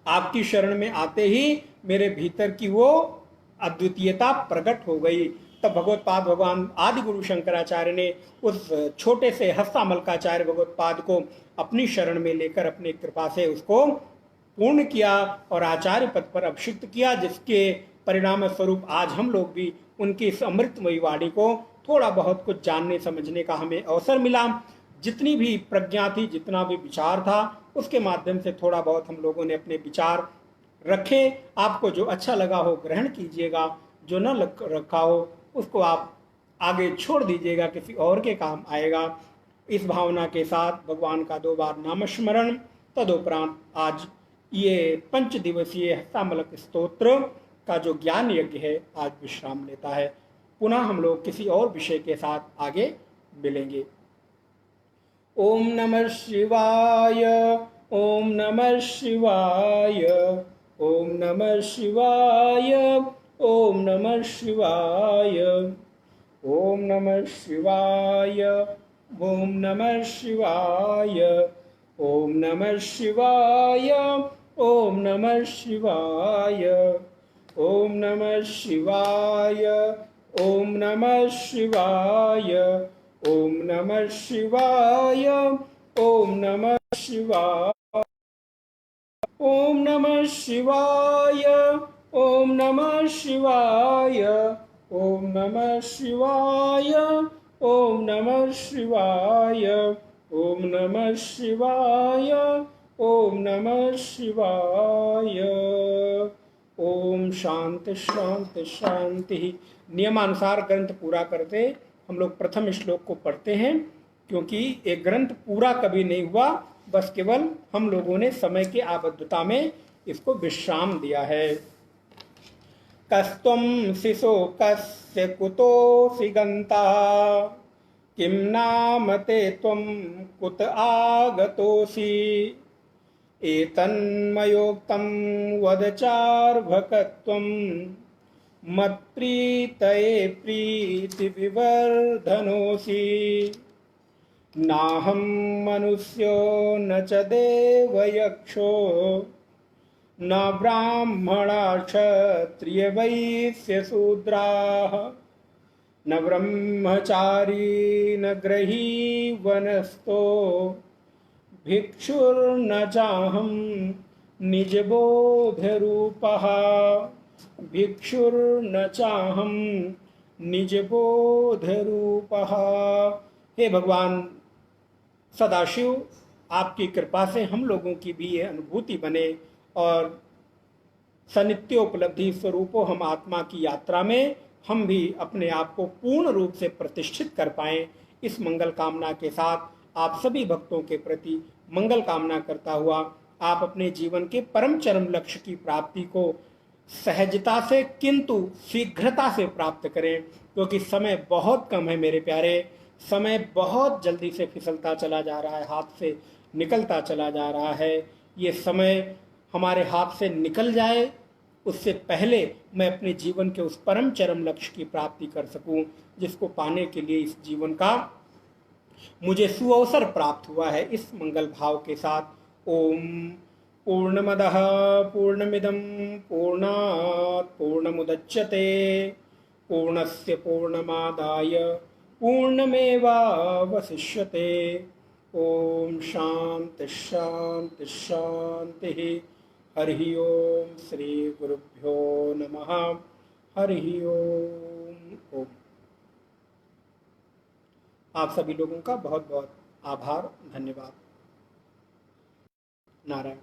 [SPEAKER 1] आपकी शरण में आते ही मेरे भीतर की वो अद्वितीयता प्रकट हो गई। तब भगवत्पाद भगवान आदि गुरु शंकराचार्य ने उस छोटे से हस्तामलकाचार्य भगवत्पाद को अपनी शरण में लेकर अपनी कृपा से उसको पूर्ण किया और आचार्य पद पर अभिषिक्त किया, जिसके परिणाम स्वरूप आज हम लोग भी उनकी इस अमृतमयी वाणी को थोड़ा बहुत कुछ जानने समझने का हमें अवसर मिला। जितनी भी प्रज्ञा थी, जितना भी विचार था, उसके माध्यम से थोड़ा बहुत हम लोगों ने अपने विचार रखे। आपको जो अच्छा लगा हो ग्रहण कीजिएगा, जो न रखा हो उसको आप आगे छोड़ दीजिएगा, किसी और के काम आएगा। इस भावना के साथ भगवान का 2 बार नामस्मरण, तदुपरांत आज ये 5 दिवसीय हस्तामलक स्तोत्र का जो ज्ञान यज्ञ है आज विश्राम लेता है। पुनः हम लोग किसी और विषय के साथ आगे मिलेंगे। ओम नमः शिवाय, ओम नमः शिवाय, ओम नमः शिवाय, ओम नमः शिवाय, ओम नमः शिवाय, ओम नमः शिवाय, ओम नमः शिवाय, ओम नमः शिवाय, ओम नमः शिवाय, ओम नमः शिवाय, ओम नमः शिवाय, ओम नमः शिवाय, ओम नमः शिवाय, ओम नमः शिवाय, ओम नमः शिवाय, ओम नमः शिवाय, ओम नमः शिवाय, ओम नमः शिवाय। ओम शांति शांति शांति। नियमानुसार ग्रंथ पूरा करते हम लोग प्रथम श्लोक को पढ़ते हैं, क्योंकि एक ग्रंथ पूरा कभी नहीं हुआ, बस केवल हम लोगों ने समय की आबद्धता में इसको विश्राम दिया है। कस्त्वं शिशो कस्य कुतोऽसि गन्ता, किं नाम ते त्वं कुत आगतोऽसि, एतन्मयोक्तं वद चार्भकत्वं, मत्प्रीतये प्रीतिविवर्धनोऽसि। नाहं मनुष्यो न च देवयक्षो, न ब्राह्मणा क्षत्रियवैश्यशूद्राः, न ब्रह्मचारी न गृही वनस्थो, भिक्षुर्न चाहं निजबोधरूपः, भिक्षुर्न चाहं निजबोधरूपः। हे भगवान सदाशिव, आपकी कृपा से हम लोगों की भी ये अनुभूति बने और सनित्योपलब्धि स्वरूपो हम आत्मा की यात्रा में हम भी अपने आप को पूर्ण रूप से प्रतिष्ठित कर पाएं। इस मंगल कामना के साथ आप सभी भक्तों के प्रति मंगल कामना करता हुआ आप अपने जीवन के परम चरम लक्ष्य की प्राप्ति को सहजता से किंतु शीघ्रता से प्राप्त करें, क्योंकि समय बहुत कम है मेरे प्यारे। समय बहुत जल्दी से फिसलता चला जा रहा है, हाथ से निकलता चला जा रहा है। ये समय हमारे हाथ से निकल जाए उससे पहले मैं अपने जीवन के उस परम चरम लक्ष्य की प्राप्ति कर सकूं, जिसको पाने के लिए इस जीवन का मुझे सुअवसर प्राप्त हुआ है। इस मंगल भाव के साथ ओम पूर्णमदः पूर्णमिदं पूर्णात् पूर्णमुदच्यते पूर्णस्य पूर्णमादाय पूर्णमेवावशिष्यते। ओम शांति शांति शांति। हरि ओम। श्री गुरुभ्यो नमः। हरि ओम। ओम। आप सभी लोगों का बहुत बहुत आभार, धन्यवाद। नारायण।